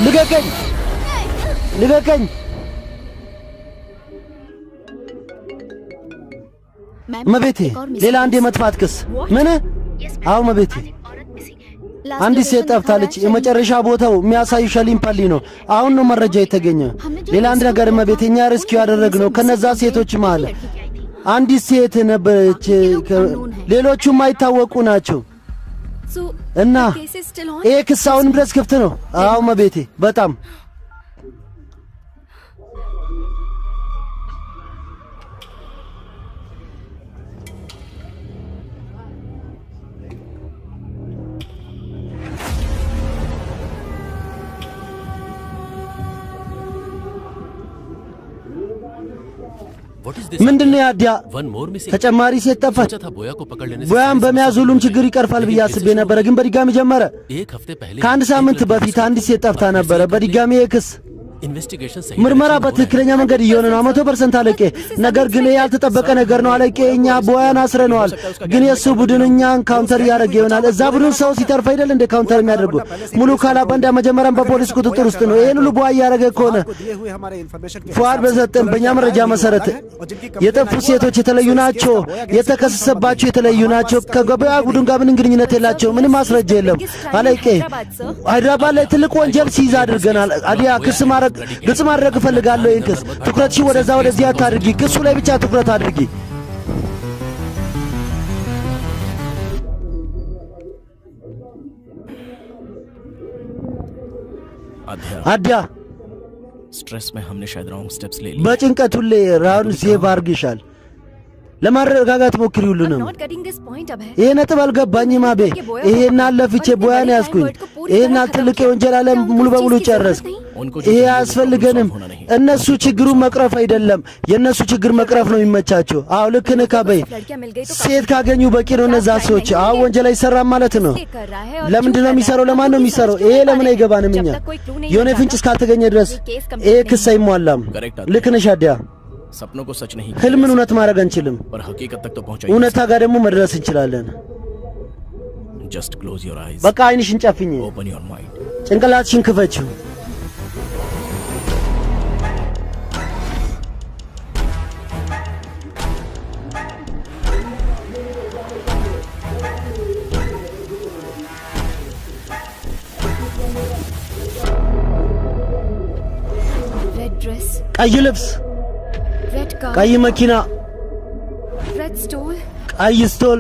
ልቀቀኝ! ልቀቀኝ! መቤቴ ሌላ አንድ የመጥፋት ክስ። ምን? አዎ መቤቴ፣ አንዲት ሴት ጠፍታለች። የመጨረሻ ቦታው የሚያሳዩ ሸሊምፐሊ ነው። አሁን ነው መረጃ የተገኘ። ሌላ አንድ ነገር መቤቴ፣ እኛ ሪስኪው ያደረግነው ከነዛ ሴቶች መሃል አንዲት ሴት ነበረች። ሌሎቹ የማይታወቁ ናቸው። እና ይሄ ክስ አሁንም ድረስ ክፍት ነው። አዎ መቤቴ፣ በጣም ምንድነው ያዲያ? ተጨማሪ ሴት ጠፋች። ቦያን በመያዝ ሁሉም ችግር ይቀርፋል ብዬ አስቤ ነበረ፣ ግን በድጋሚ ጀመረ። ከአንድ ሳምንት በፊት አንዲት ሴት ጠፍታ ነበረ። በድጋሚ የክስ इन्वेस्टिगेशन सही ምርመራ በትክክለኛ መንገድ እየሆነ ነው 100% አለቄ። ነገር ግን ያልተጠበቀ ነገር ነው አለቄ። እኛ ቦያን አስረነዋል፣ ግን የሱ ቡድን እኛን ካውንተር ያደርግ ይሆናል። እዛ ቡድን ሰው ሲተርፍ አይደል እንደ ካውንተር የሚያደርጉ። ሙሉ ካላባንዳ መጀመሪያም በፖሊስ ቁጥጥር ውስጥ ነው። ይሄን ሁሉ ቦያ ያደረገ ከሆነ ፉአድ በሰጠን በእኛ መረጃ መሰረት የጠፉ ሴቶች የተለዩ ናቸው፣ የተከሰሰባቸው የተለዩ ናቸው። ከገበያ ቡድን ጋር ምንም ግንኙነት የላቸው። ምንም ማስረጃ የለም አለቄ። ሃይድራባድ ላይ ትልቅ ወንጀል ሲይዝ አድርገናል። አዲያ ክስ ማድረግ ግልጽ ማድረግ እፈልጋለሁ። ይህን ክስ ትኩረትሽን ወደዛ ወደዚህ አታድርጊ። ክሱ ላይ ብቻ ትኩረት አድርጊ። አዲያ स्ट्रेस में हमने शायद रॉन्ग स्टेप्स ले लिए በጭንቀት ሁሌ ራውን ሴቭ አድርግሻል። ለማረጋጋት ሞክሪ ሁሉንም። ይሄ ነጥብ አልገባኝም አቤ። ይሄን አለፍቼ ቦያን ያዝኩኝ። ይሄን ትልቅ የወንጀል ዓለም ሙሉ በሙሉ ጨረስኩ። ይሄ አያስፈልገንም። እነሱ ችግሩን መቅረፍ አይደለም፣ የእነሱ ችግር መቅረፍ ነው የሚመቻቸው። አዎ ልክ ነህ ካበይ። ሴት ካገኙ በቂ ነው እነዛ ሰዎች። አዎ ወንጀል አይሰራም ማለት ነው። ለምንድን ነው የሚሰራው? ለማን ነው የሚሰራው? ይሄ ለምን አይገባንም እኛ። የሆነ ፍንጭ እስካልተገኘ ድረስ ይሄ ክስ አይሟላም። ልክ ነሽ አዲያ። सपनों को सच नहीं ህልምን እውነት ማድረግ አንችልም፣ पर हकीकत तक तो पहुंचाई እውነታ ጋር ደግሞ መድረስ እንችላለን። just close your eyes በቃ አይንሽን ጨፍኝ፣ open your mind ጭንቅላትሽን ክፈችው። red dress, ቀይ ልብስ፣ red car, ቀይ መኪና፣ red stole, ቀይ ስቶል።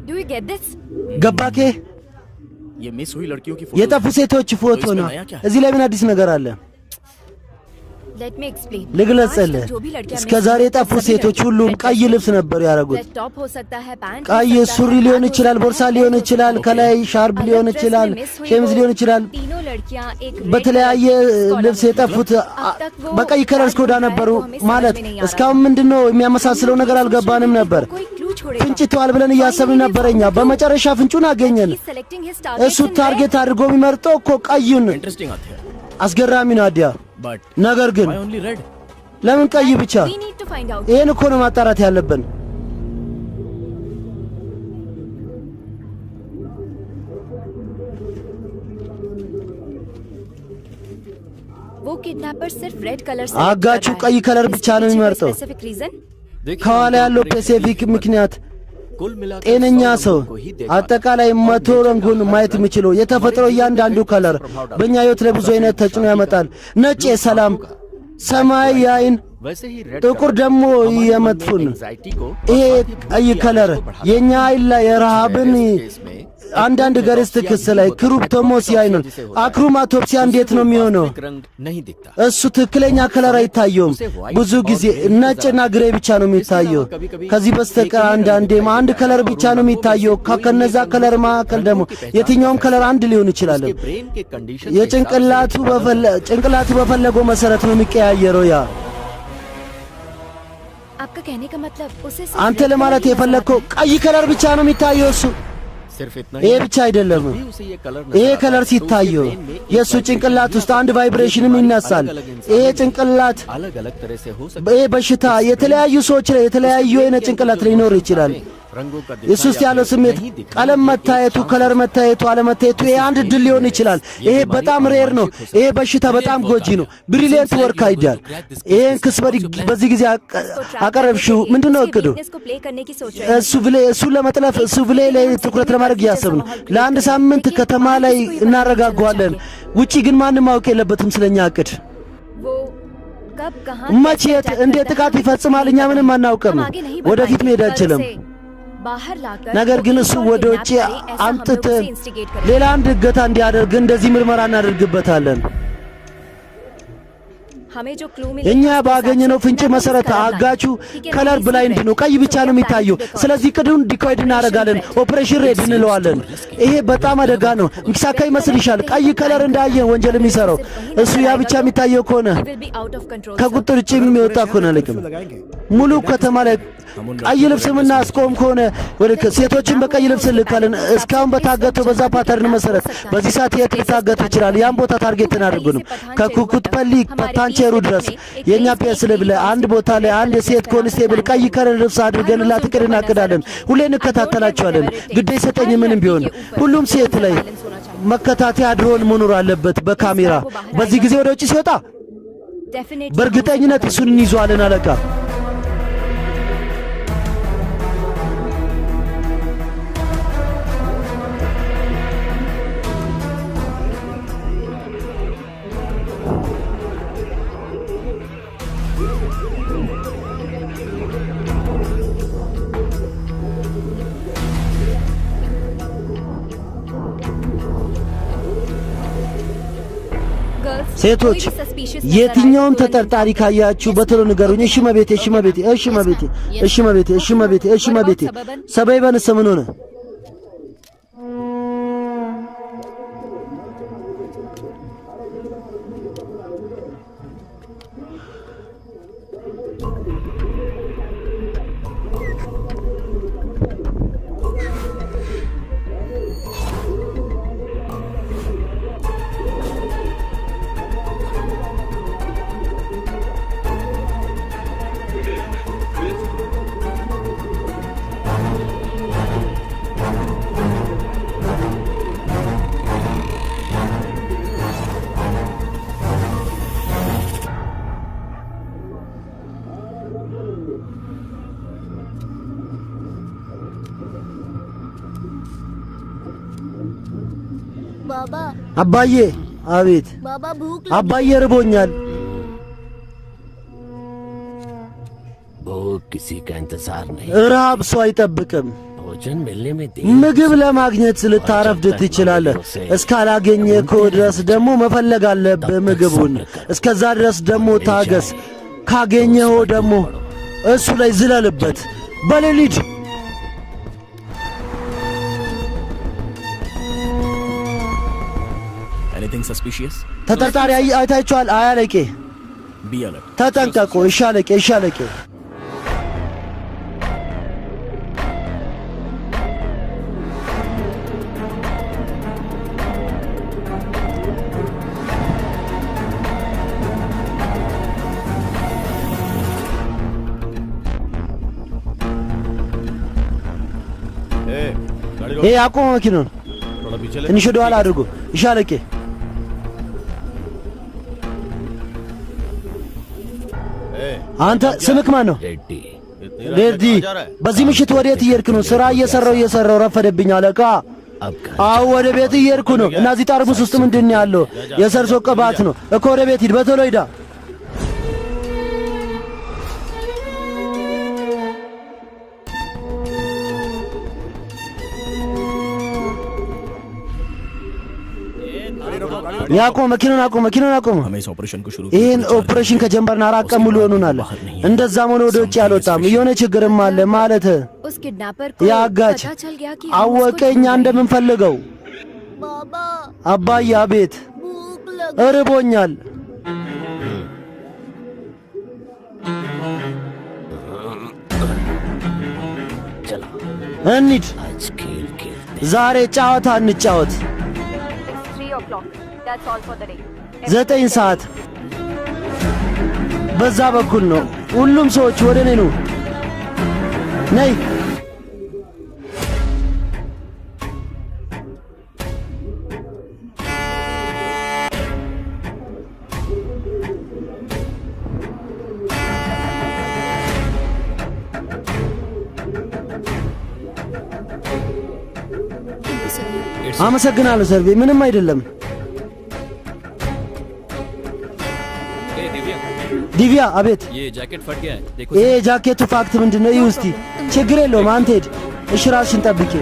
Do you get this? ገባኬ? ये मिस हुई लड़कियों की फोटो የጠፉ ሴቶች ፎቶ ነው። እዚህ ላይ ምን አዲስ ነገር አለ? Let me explain. ልግለጽልህ። እስከ ዛሬ የጠፉ ሴቶች ሁሉም ቀይ ልብስ ነበር ያደረጉት። red top हो सकता है, पैंट ቀይ ሱሪ ሊሆን ይችላል፣ ቦርሳ ሊሆን ይችላል፣ ከላይ ሻርፕ ሊሆን ይችላል፣ ሸሚዝ ሊሆን ይችላል። तीनों लड़कियां एक በተለያየ ልብስ የጠፉት በቀይ ከለር ስኮዳ ነበሩ ማለት። እስካሁን ምንድነው የሚያመሳስለው ነገር አልገባንም ነበር። कोई क्लू छोड़ेगा। ፍንጭቷል ብለን እያሰብን ነበረኛ። በመጨረሻ ፍንጩን አገኘን። He's selecting his targets እሱ in red. ታርጌት አድርጎ የሚመርጠው እኮ ቀዩን። इंटरेस्टिंग आते हैं አስገራሚ ነው አዲያ። बट ነገር ግን why only red ለምን ቀይ ብቻ? We need to find out. ይሄን እኮ ነው ማጣራት ያለብን። वो किडनैपर सिर्फ रेड कलर से አጋቹ ቀይ ከለር ብቻ ነው የሚመርጠው። स्पेसिफिक रीजन? ከኋላ ያለው ፔሲፊክ ምክንያት कुल मिलाकर ጤነኛ 100 ሰው लोगों को ही देखा አጠቃላይ መቶ ረንጉን ማየት የሚችለው የተፈጥሮ እያንዳንዱ ከለር በእኛ ህይወት ላይ ብዙ አይነት ተጽዕኖ ያመጣል። ነጭ የሰላም፣ ሰማያዊ የአይን፣ वैसे ही रेड ጥቁር ደግሞ የመጥፎን። एंजाइटी को ይሄ ቀይ ከለር የኛ አይን ላይ የረሃብን አንዳንድ ገሪስት ክስ ላይ ክሩፕቶሞሲያይ ነው። አክሮማቶፕሲያ እንዴት ነው የሚሆነው? रंग नहीं दिखता እሱ ትክክለኛ ከለር አይታየውም። ብዙ ጊዜ ነጭና ግሬ ብቻ ነው የሚታየው። ከዚህ በስተቀር አንዳንዴም አንድ ከለር ብቻ ነው የሚታየው። ከነዛ ከለር መካከል ደግሞ የትኛውም ከለር አንድ ሊሆን ይችላል። ब्रेन के कंडीशन ጭንቅላቱ በፈለገው መሰረት ነው የሚቀያየረው። ያ आपका कहने का मतलब उसे सिर्फ አንተ red ለማለት color ही የፈለግከው ቀይ ከለር ብቻ ነው የሚታየው እሱ። सिर्फ इतना ይሄ ብቻ አይደለም። भी उसे ये कलर ይሄ ከለር ሲታየው የእሱ ጭንቅላት ውስጥ አንድ ቫይብሬሽንም ይነሳል። ይሄ ጭንቅላት अलग अलग तरह से हो सकता ይሄ በሽታ የተለያዩ ሰዎች ላይ የተለያዩ አይነት ጭንቅላት ሊኖር ይችላል። रंगों का እሱ ውስጥ ያለው ስሜት ቀለም መታየቱ፣ ከለር መታየቱ፣ አለመታየቱ ይሄ አንድ ድል ሊሆን ይችላል። ይሄ በጣም ሬር ነው። ይሄ በሽታ በጣም ጎጂ ነው። ብሪሊየንት ወርክ አይዲያል። ይሄን ክስ በዚህ ጊዜ አቀረብሽው። ምንድነው እቅዱ? weakness को प्ले करने की सोच रहे हैं। እሱን ለመጥለፍ እሱ ብሌ ላይ ትኩረት ለማድረግ እያሰብን ለአንድ ሳምንት ከተማ ላይ እናረጋጓለን። ውጪ ግን ማንም ማወቅ የለበትም ስለኛ እቅድ። वो कब कहां መቼ እንዴት ጥቃት ይፈጽማል እኛ ምንም አናውቅም። ወደፊት መሄድ አንችልም። बाहर लाकर ነገር ግን እሱ ወደ ውጪ አምጥተን ሌላ አንድ እገታ እንዲያደርግ እንደዚህ ምርመራ እናደርግበታለን። हमें जो क्लू मिले እኛ ባገኘነው ፍንጭ መሰረት አጋቹ ከለር ብላይንድ ነው፣ ቀይ ብቻ ነው የሚታየው። ስለዚህ ቅዱን ዲኮይድ እናደርጋለን፣ ኦፕሬሽን ሬድ እንለዋለን። ይሄ በጣም አደጋ ነው። ሚክሳካ ይመስልሻል? ቀይ ከለር እንዳየ ወንጀል የሚሰራው እሱ ያ ብቻ የሚታየው ከሆነ ከቁጥጥር ውጭ የሚወጣ ከሆነ ለቅም ሙሉ ከተማ ላይ ቀይ ልብስ ምናስቆም ከሆነ ወደ ሴቶችን በቀይ ልብስ ልካለን። እስካሁን በታገተው በዛ ፓተርን መሰረት በዚህ ሰዓት የት ሊታገት ይችላል? ያን ቦታ ታርጌት እናደርጉንም ከኩኩት ፐሊ ታንቸሩ ድረስ የኛ ፒኤስ ለብለ አንድ ቦታ ላይ አንድ ሴት ኮንስቴብል ቀይ ከለር ልብስ አድርገንላት እቅድ እናቅዳለን። ሁሌ እንከታተላቸዋለን። ግዴ ሰጠኝ ምንም ቢሆን ሁሉም ሴት ላይ መከታተያ ድሮን መኖር አለበት በካሜራ። በዚህ ጊዜ ወደ ውጭ ሲወጣ በእርግጠኝነት እሱን እንይዘዋለን አለቃ። ሴቶች የትኛውም ተጠርጣሪ ካያችሁ በቶሎ ንገሩኝ። እሺ መቤቴ፣ እሺ መቤቴ፣ እሺ መቤቴ፣ እሺ መቤቴ፣ እሺ መቤቴ፣ እሺ መቤቴ። ሰበይ በነሰ ምን ሆነ? बाबा አባዬ። አቤት बाबा भूख አባዬ ርቦኛል። भूख किसी का इंतजार नहीं, ረሃብ ሰው አይጠብቅም። भोजन मिलने में ምግብ ለማግኘት ልታረፍድ ትችላለህ። እስካላገኘኸው ድረስ ደግሞ መፈለግ አለብህ ምግቡን። እስከዛ ድረስ ደግሞ ታገስ። ካገኘኸው ደግሞ እሱ ላይ ዝለልበት። በሌሊት Anything suspicious? ተጠርጣሪ አይታችኋል? አያለቄ Be alert. ተጠንቀቁ። እሺ አለቄ፣ እሺ አለቄ። ይሄ አቁም መኪናውን። ትንሽ ወደ ኋላ አድርጉ። እሺ አለቄ። አንተ ስምክ ማን ነው? रेड्डी ሬዲ። በዚህ ምሽት ወዴት እየሄድክ ነው? ስራ እየሰራው ረፈደብኝ አለቃ። አዎ ወደ ቤት እየሄድኩ ነው። እና እዚህ ጠርሙስ ውስጥ ምንድን ነው ያለው? የሰርሶ ቅባት ነው እኮ። ወደ ቤት ሂድ፣ በቶሎ ሂዳ። ያቆም፣ መኪናውን አቆም፣ መኪናውን አቆም። हमें इस ऑपरेशन को शुरू ይህን ኦፕሬሽን ከጀመርን 4 ቀን ሙሉ ሆኖናል። እንደዛም ሆነ ወደ ውጭ አልወጣም። የሆነ ችግርም አለ ማለት उस किडनैपर को ያጋች पता चल गया कि አወቀ እኛ እንደምንፈልገው። बाबा አባዬ አቤት፣ भूख लग እርቦኛል። चलो እንሂድ፣ आज खेल खेलते ዛሬ ጨዋታ እንጫወት። 3 o'clock. That's all for the day. 9 ሰዓት በዛ በኩል ነው። ሁሉም ሰዎች ወደ እኔ ነው። ነይ አመሰግናለሁ ሰርቬ። ምንም አይደለም። ዲቪያ አቤት። ये जैकेट फट गया है, देखो। ይሄ ጃኬቱ ፋክት ምንድነው? ይህ ውስቲ ችግር የለውም። አንተ ሄድ። እሺ ራስሽን ጠብቂ።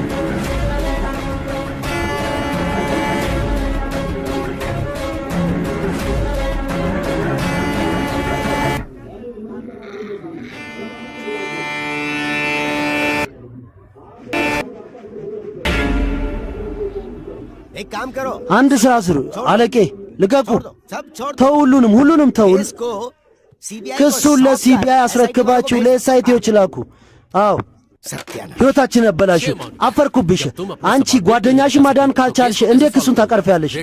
एक काम करो አንድ ስራ ስሩ አለቄ ልቀቁ सब छोड़ दो ተው ሁሉንም ተው इसको सीबीआई ክሱን ለሲቢአይ አስረክባችሁ ለኤስአይቲዎች ላኩ አዎ सत्यानाश ሕይወታችን አበላሹ አፈርኩብሽ አንቺ ጓደኛሽ ማዳን ካልቻልሽ እንዴት ክሱን ታቀርፊያለሽ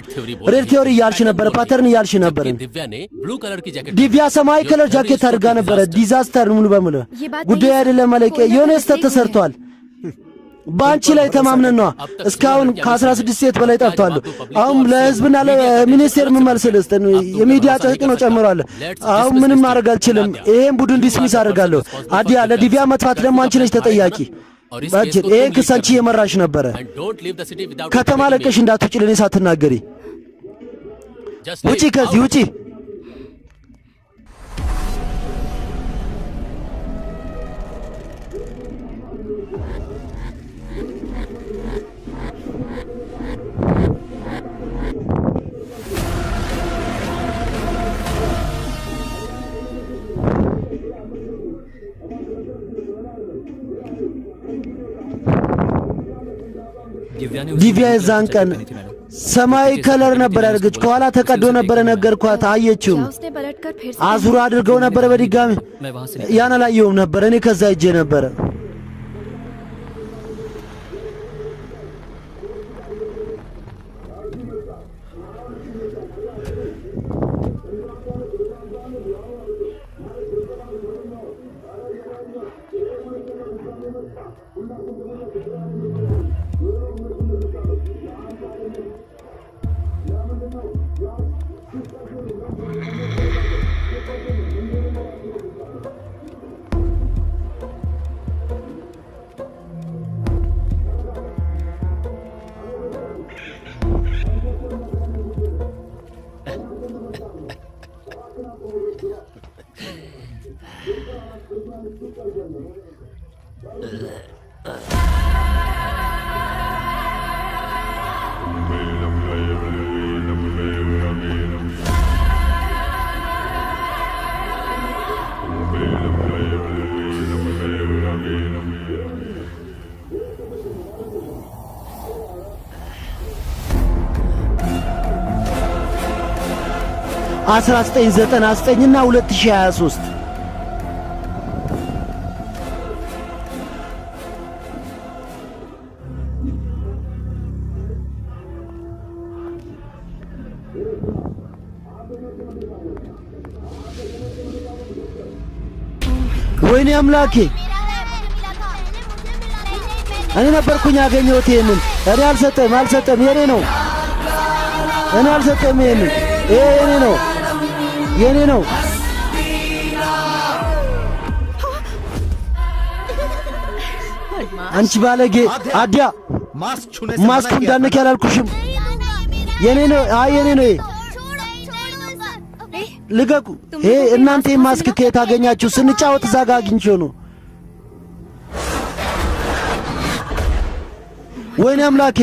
ሬድ ቲዮሪ እያልሽ ነበር ፓተርን እያልሽ ነበር दिव्या ने ब्लू कलर की जैकेट ዲቪያ ሰማያዊ ከለር ጃኬት አድርጋ ነበረ ዲዛስተር ሙሉ በሙሉ ጉዳይ አይደለም አለቄ የሆነ ስህተት ተሰርቷል በአንቺ ላይ ተማምነን ነው እስካሁን ከ16 ሴት በላይ ጠፍቷል አሁን ለህዝብና ለሚኒስቴር መመልሰልስ የሚዲያ ጨቅኖ ጨምሯል አሁን ምንም ማድረግ አልችልም ይሄን ቡድን ዲስሚስ አደርጋለሁ አዲያ ለዲቪያ መጥፋት ደግሞ አንቺ ነሽ ተጠያቂ ባጅ ይሄ ክስ አንቺ የመራሽ ነበረ ከተማ ለቀሽ እንዳትውጪ ለኔ ሳትናገሪ ውጪ ከዚህ ውጪ ዲቪያ የዛን ቀን ሰማያዊ ከለር ነበር ያደረገች ከኋላ ተቀዶ ነበር ነገርኳት አየችውም उसने पलटकर फिर से አዙራ አድርገው ነበር በድጋሚ ያን አላየውም ነበር እኔ ከዛ ሂጄ ነበር አስራ 1999 እና 2023 ወይኔ አምላኬ እኔ ነበርኩኝ ያገኘሁት ይሄንን እኔ አልሰጠም የኔ ነው እኔ አልሰጠም ይሄንን ይሄ የኔ ነው አንቺ ባለጌ አዲያ ማስኩ እንዳነክ ያላልኩሽም የኔ ነው የኔ ነው ልቀቁ ይሄ እናንተ ማስክ ከየት አገኛችሁ ስንጫወት እዛ ጋር አግኝቼው ነው ወይኔ አምላኬ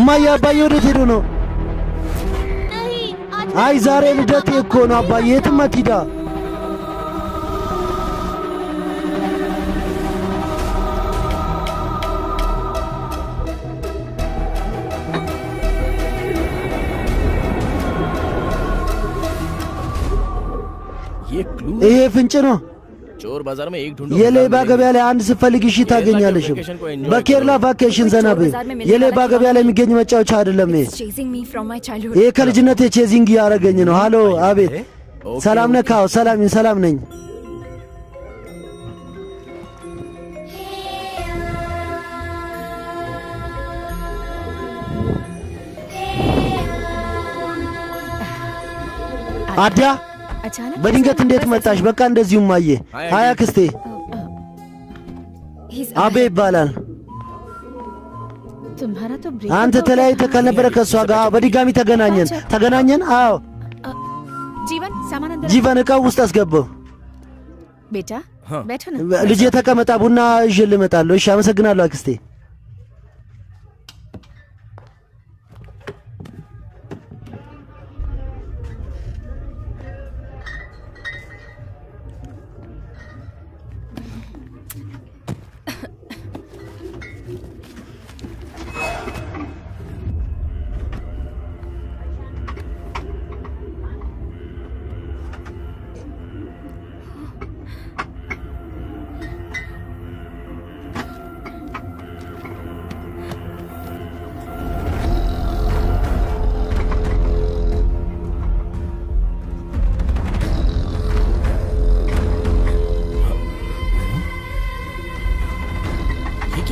ማያ አባዬ ወዴት ሄዶ ነው አይ ዛሬ ልደቴ እኮ ነው አባዬ የትም አትሂዳ ይሄ ፍንጭ ነው चोर बाजार में एक ढूंढो የሌባ ገበያ ላይ አንድ ስትፈልግ እሺ ታገኛለሽ በኬርላ ቫኬሽን ዘና በይ የሌባ ገበያ ላይ የሚገኝ መጫወቻ አይደለም ይሄ chasing me from my childhood ይሄ ከልጅነቴ ቼዚንግ ያረገኝ ነው ሃሎ አቤት ሰላም ነህ ካው ሰላም ነኝ አዲያ በድንገት እንዴት መጣሽ በቃ እንደዚሁ ማየ ሃያ ክስቴ አቤ ይባላል አንተ ተለያይተህ ካልነበረ ከሷ ጋር በድጋሚ ተገናኘን አዎ ጂቫን ዕቃው ውስጥ አስገባው ቤታ ቤታ ልጄ ተቀመጣ ቡና ይዤ ልመጣለሁ እሺ አመሰግናለሁ አክስቴ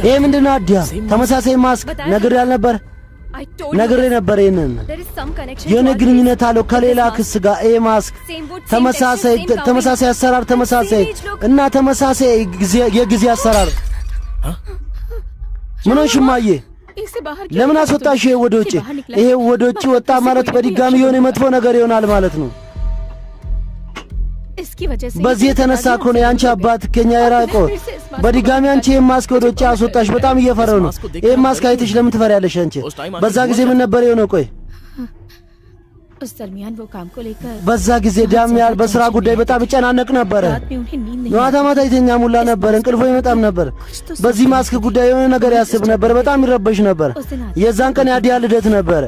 ይሄ ምንድነው? አዲያ ተመሳሳይ ማስክ ነግሬ አልነበር? ነግሬ ነበር። ይሄንን የሆነ ግንኙነት አለው ከሌላ ክስ ጋር። ይሄ ማስክ ተመሳሳይ አሰራር እና ተመሳሳይ የጊዜ አሰራር። ምን ሆንሽ እማዬ? ለምን አስወጣሽ? ይሄ ወደ ውጭ ወጣ ማለት በድጋሚ የሆነ መጥፎ ነገር ይሆናል ማለት ነው። በዚህ የተነሳ እኮ ነው የአንቺ አባት ከኛ የራቀው። በድጋሚ አንቺ ይሄን ማስክ ወደ ውጭ አስወጣሽ። በጣም እየፈረው ነው። ይሄን ማስክ አይተሽ ለምን ትፈሪያለሽ አንቺ? በዛ ጊዜ ምን ነበር የሆነው? ቆይ በዛ ጊዜ ዳሚያል በስራ ጉዳይ በጣም ይጨናነቅ ነበር። ማታ ይተኛ ሙላ ነበር፣ እንቅልፎ ይመጣም ነበር። በዚህ ማስክ ጉዳይ የሆነ ነገር ያስብ ነበር፣ በጣም ይረበሽ ነበር። የዛን ቀን የአዲያ ልደት ነበር።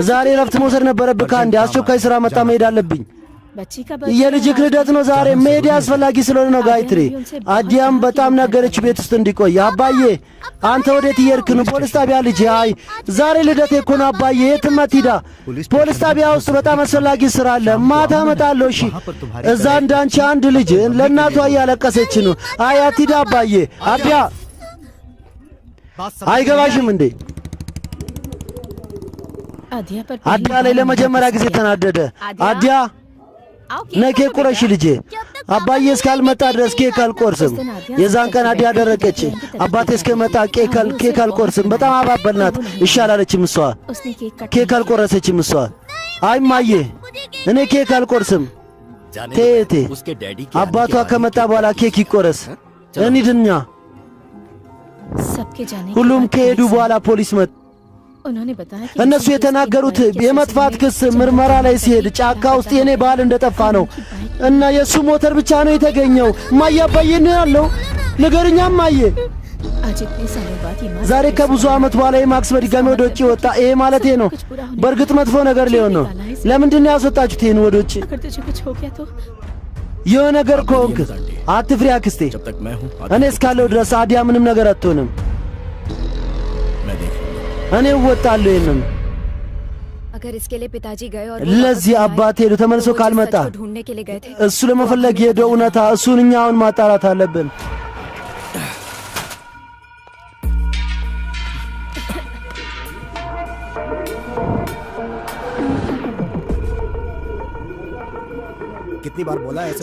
ዛሬ ረፍት መውሰድ ነበረብህ ከአንዴ። አስቸኳይ ስራ መጣ፣ መሄድ አለብኝ። የልጅክ ልደት ነው ዛሬ፣ መሄድ አስፈላጊ ስለሆነ ነው ጋይትሪ። አዲያም በጣም ነገረች ቤት ውስጥ እንዲቆይ። አባዬ አንተ ወዴት እየሄድክ ነው? ፖሊስ ጣቢያ ልጄ። አይ ዛሬ ልደቴ እኮ ነው አባዬ። የትም አትሂድ፣ ፖሊስ ጣቢያ ውስጥ በጣም አስፈላጊ ስራ አለ። ማታ እመጣለሁ። እሺ። እዛ እንዳንቺ አንድ ልጅ ለእናቷ እያለቀሰች ነው። አይ አትሂድ አባዬ። አዲያ አይገባሽም እንዴ? አዲያ ላይ ለመጀመሪያ ጊዜ ተናደደ። አዲያ ነኬ ቁረሽ ልጄ። አባዬ እስካልመጣ ድረስ ኬክ አልቆርስም። የዛን ቀን አዲያ አደረቀች። አባቴ እስከመጣ ኬክ አልቆርስም። በጣም አባበልናት። እሺ አላለችም እሷ። ኬክ አልቆረሰችም እሷ። አይ ማዬ እኔ ኬክ አልቆርስም። ቴቴ አባቷ ከመጣ በኋላ ኬክ ይቆረስ። እንሂድኛ። ሁሉም ከሄዱ በኋላ ፖሊስ መጣ። እነሱ የተናገሩት የመጥፋት ክስ ምርመራ ላይ ሲሄድ ጫካ ውስጥ የኔ ባል እንደጠፋ ነው እና የሱ ሞተር ብቻ ነው የተገኘው። ማያ አባዬ ነው ያለው። ንገርኛም ማየ። ዛሬ ከብዙ ዓመት በኋላ የማክስ በድጋሚ ወደ ውጭ ወጣ። ይሄ ማለት ነው በእርግጥ መጥፎ ነገር ሊሆን ነው። ለምንድን ነው ያስወጣችሁት ይሄን ወደ ውጭ? የሆነ ነገር ከሆንክ አትፍሪ አክስቴ። እኔ እስካለሁ ድረስ አዲያ ምንም ነገር አትሆንም። እኔ እወጣለሁ። ይሄንን अगर इसके लिए पिताजी गए और ለዚህ አባቴ ሄዶ ተመልሶ ካልመጣ እሱ ለመፈለግ ሄደው እውነታ እሱን እኛውን ማጣራት አለብን።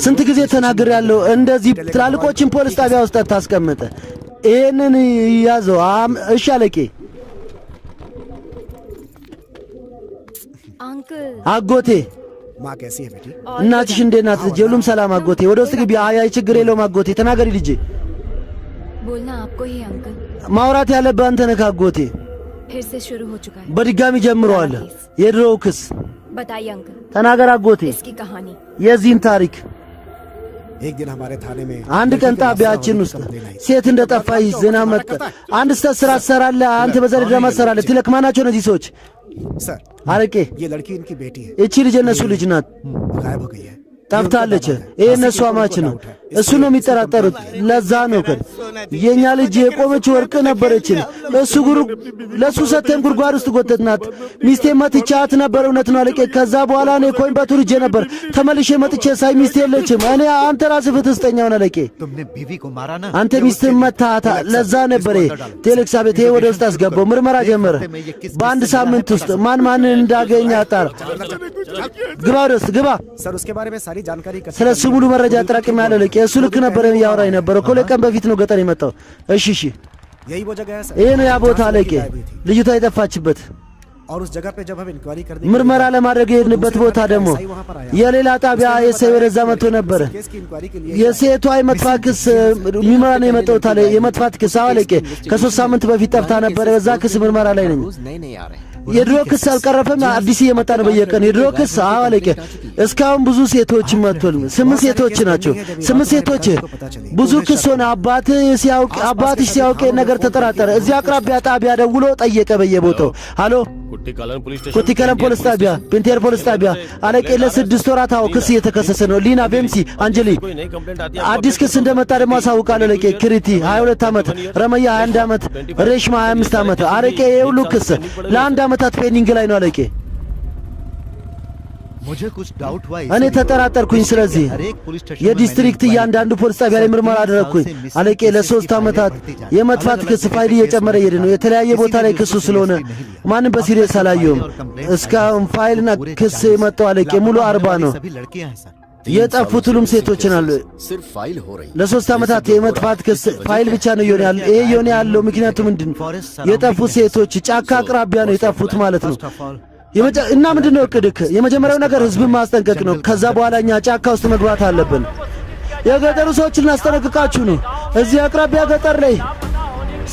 ስንት ጊዜ ተናግሬያለሁ እንደዚህ ትላልቆችን ፖሊስ ጣቢያ ውስጥ ታስቀምጥ። ይሄንን ያዘው። እሺ አለቄ። አጎቴ እናትሽ እንዴት ናት ልጄ? ሁሉም ሰላም አጎቴ? ወደ ውስጥ ግቢ። አይ ችግር የለውም አጎቴ። ተናገሪ ልጄ። बोलना आपको ही अंकल። ማውራት ያለብህ አንተ ነህ አጎቴ። फिर से शुरू हो चुका है። በድጋሚ ጀምሯል የድሮው ክስ። बताइए अंकल। ተናገር አጎቴ इसकी कहानी የዚህን ታሪክ። አንድ ቀን ጣቢያችን ውስጥ ሴት እንደጠፋች ዜና መጣ። አንድ ስራ ትሰራለህ አንተ፣ በዛ ድራማ ትሰራለህ። ትለክማናቸው እነዚህ ሰዎች አረቄ። እቺ ልጅ እነሱ ልጅ ናት፣ ጠፍታለች። ይሄ እነሱ አማች ነው። እሱ ነው የሚጠራጠሩት። ለዛ ነው ከ የኛ ልጅ የቆመች ወርቅ ነበረችን። ለሱ ሰተን ጉድጓድ ውስጥ ጎተትናት። ሚስቴ መትቻት ነበር። እውነት ነው አለቄ። ከዛ በኋላ እኔ ኮይምባቱር ሄጄ ነበር። ተመልሼ መጥቼ ሳይ ሚስቴ የለችም። እኔ አንተ ራስህ ፍትህ ስጠኝ አሁን አለቄ። አንተ ሚስትህን መታታ። ለዛ ነበር ቴሌክስ ቤት ወደ ውስጥ አስገባው። ምርመራ ጀመረ። በአንድ ሳምንት ውስጥ ማን ማንን እንዳገኘ አጣራ። ግባ ወደ ውስጥ ግባ። ስለሱ ሙሉ መረጃ አጠራቅም ያለ ለቄ። እሱ ልክ ነበር ያወራኝ ነበር እኮ። ለቀን በፊት ነው ገጠር የመጣው። እሺ ይሄ ነው ያ ቦታ ለቄ፣ ልጅቷ የጠፋችበት ምርመራ ለማድረግ የሄድንበት ቦታ ደግሞ የሌላ ጣቢያ የሰው ወደዛ መጥቶ ነበር። የሴቷ የመጥፋት ክስ ምርመራ ነው የመጣው ታለ የመጥፋት ክስ አለቄ። ከ3 ሳምንት በፊት ጠፍታ ነበር። በዛ ክስ ምርመራ ላይ ነኝ። የድሮ ክስ አልቀረፈም። አዲስ እየመጣ ነው በየቀን የድሮ ክስ አለቄ። እስካሁን ብዙ ሴቶች መጥቷል። 8 ሴቶች ናቸው። 8 ሴቶች ብዙ ክስ ሆነ። አባትሽ ሲያውቅ ነገር ተጠራጠረ። እዚህ አቅራቢያ ጣቢያ ደውሎ ጠየቀ በየቦታው። ሃሎ ኩቲከለም ፖሊስ ጣቢያ፣ ፔንቴር ፖሊስ ጣቢያ አለቄ። ለ6 ወራት አው ክስ እየተከሰሰ ነው። ሊና ቤምሲ አንጀሊ አዲስ ክስ እንደመጣ ደግሞ አሳውቃለሁ ለቄ። ክሪቲ 22 ዓመት፣ ረመያ 21 ዓመት፣ ሬሽማ 25 ዓመት አለቄ። የሁሉ ክስ ለአንድ ዓመታት ፔንዲንግ ላይ ነው አለቄ። मुझे कुछ डाउट हुआ እኔ ተጠራጠርኩኝ። ስለዚህ የዲስትሪክት እያንዳንዱ ፖሊስ ጣቢያ ላይ ምርመራ አደረግኩኝ። አለቄ ለ3 ዓመታት የመጥፋት ክስ ፋይል እየጨመረ ይሄድ ነው። የተለያየ ቦታ ላይ ክሱ ስለሆነ ማንም በሲሪየስ አላየውም። እስካሁን ፋይልና ክስ የመጣው አለቄ ሙሉ 40 ነው። የጠፉት ሁሉም ሴቶች ናሉ። ለ3 ዓመታት የመጥፋት ክስ ፋይል ብቻ ነው ይሆን ያለው። ይሄ ይሆን ያለው ምክንያቱ ምንድን? የጠፉት ሴቶች ጫካ አቅራቢያ ነው የጠፉት ማለት ነው። እና ምንድነው እቅድክ? የመጀመሪያው ነገር ህዝብን ማስጠንቀቅ ነው። ከዛ በኋላ እኛ ጫካ ውስጥ መግባት አለብን። የገጠሩ ሰዎችን እናስጠነቅቃችሁ ነው። እዚህ አቅራቢያ ገጠር ላይ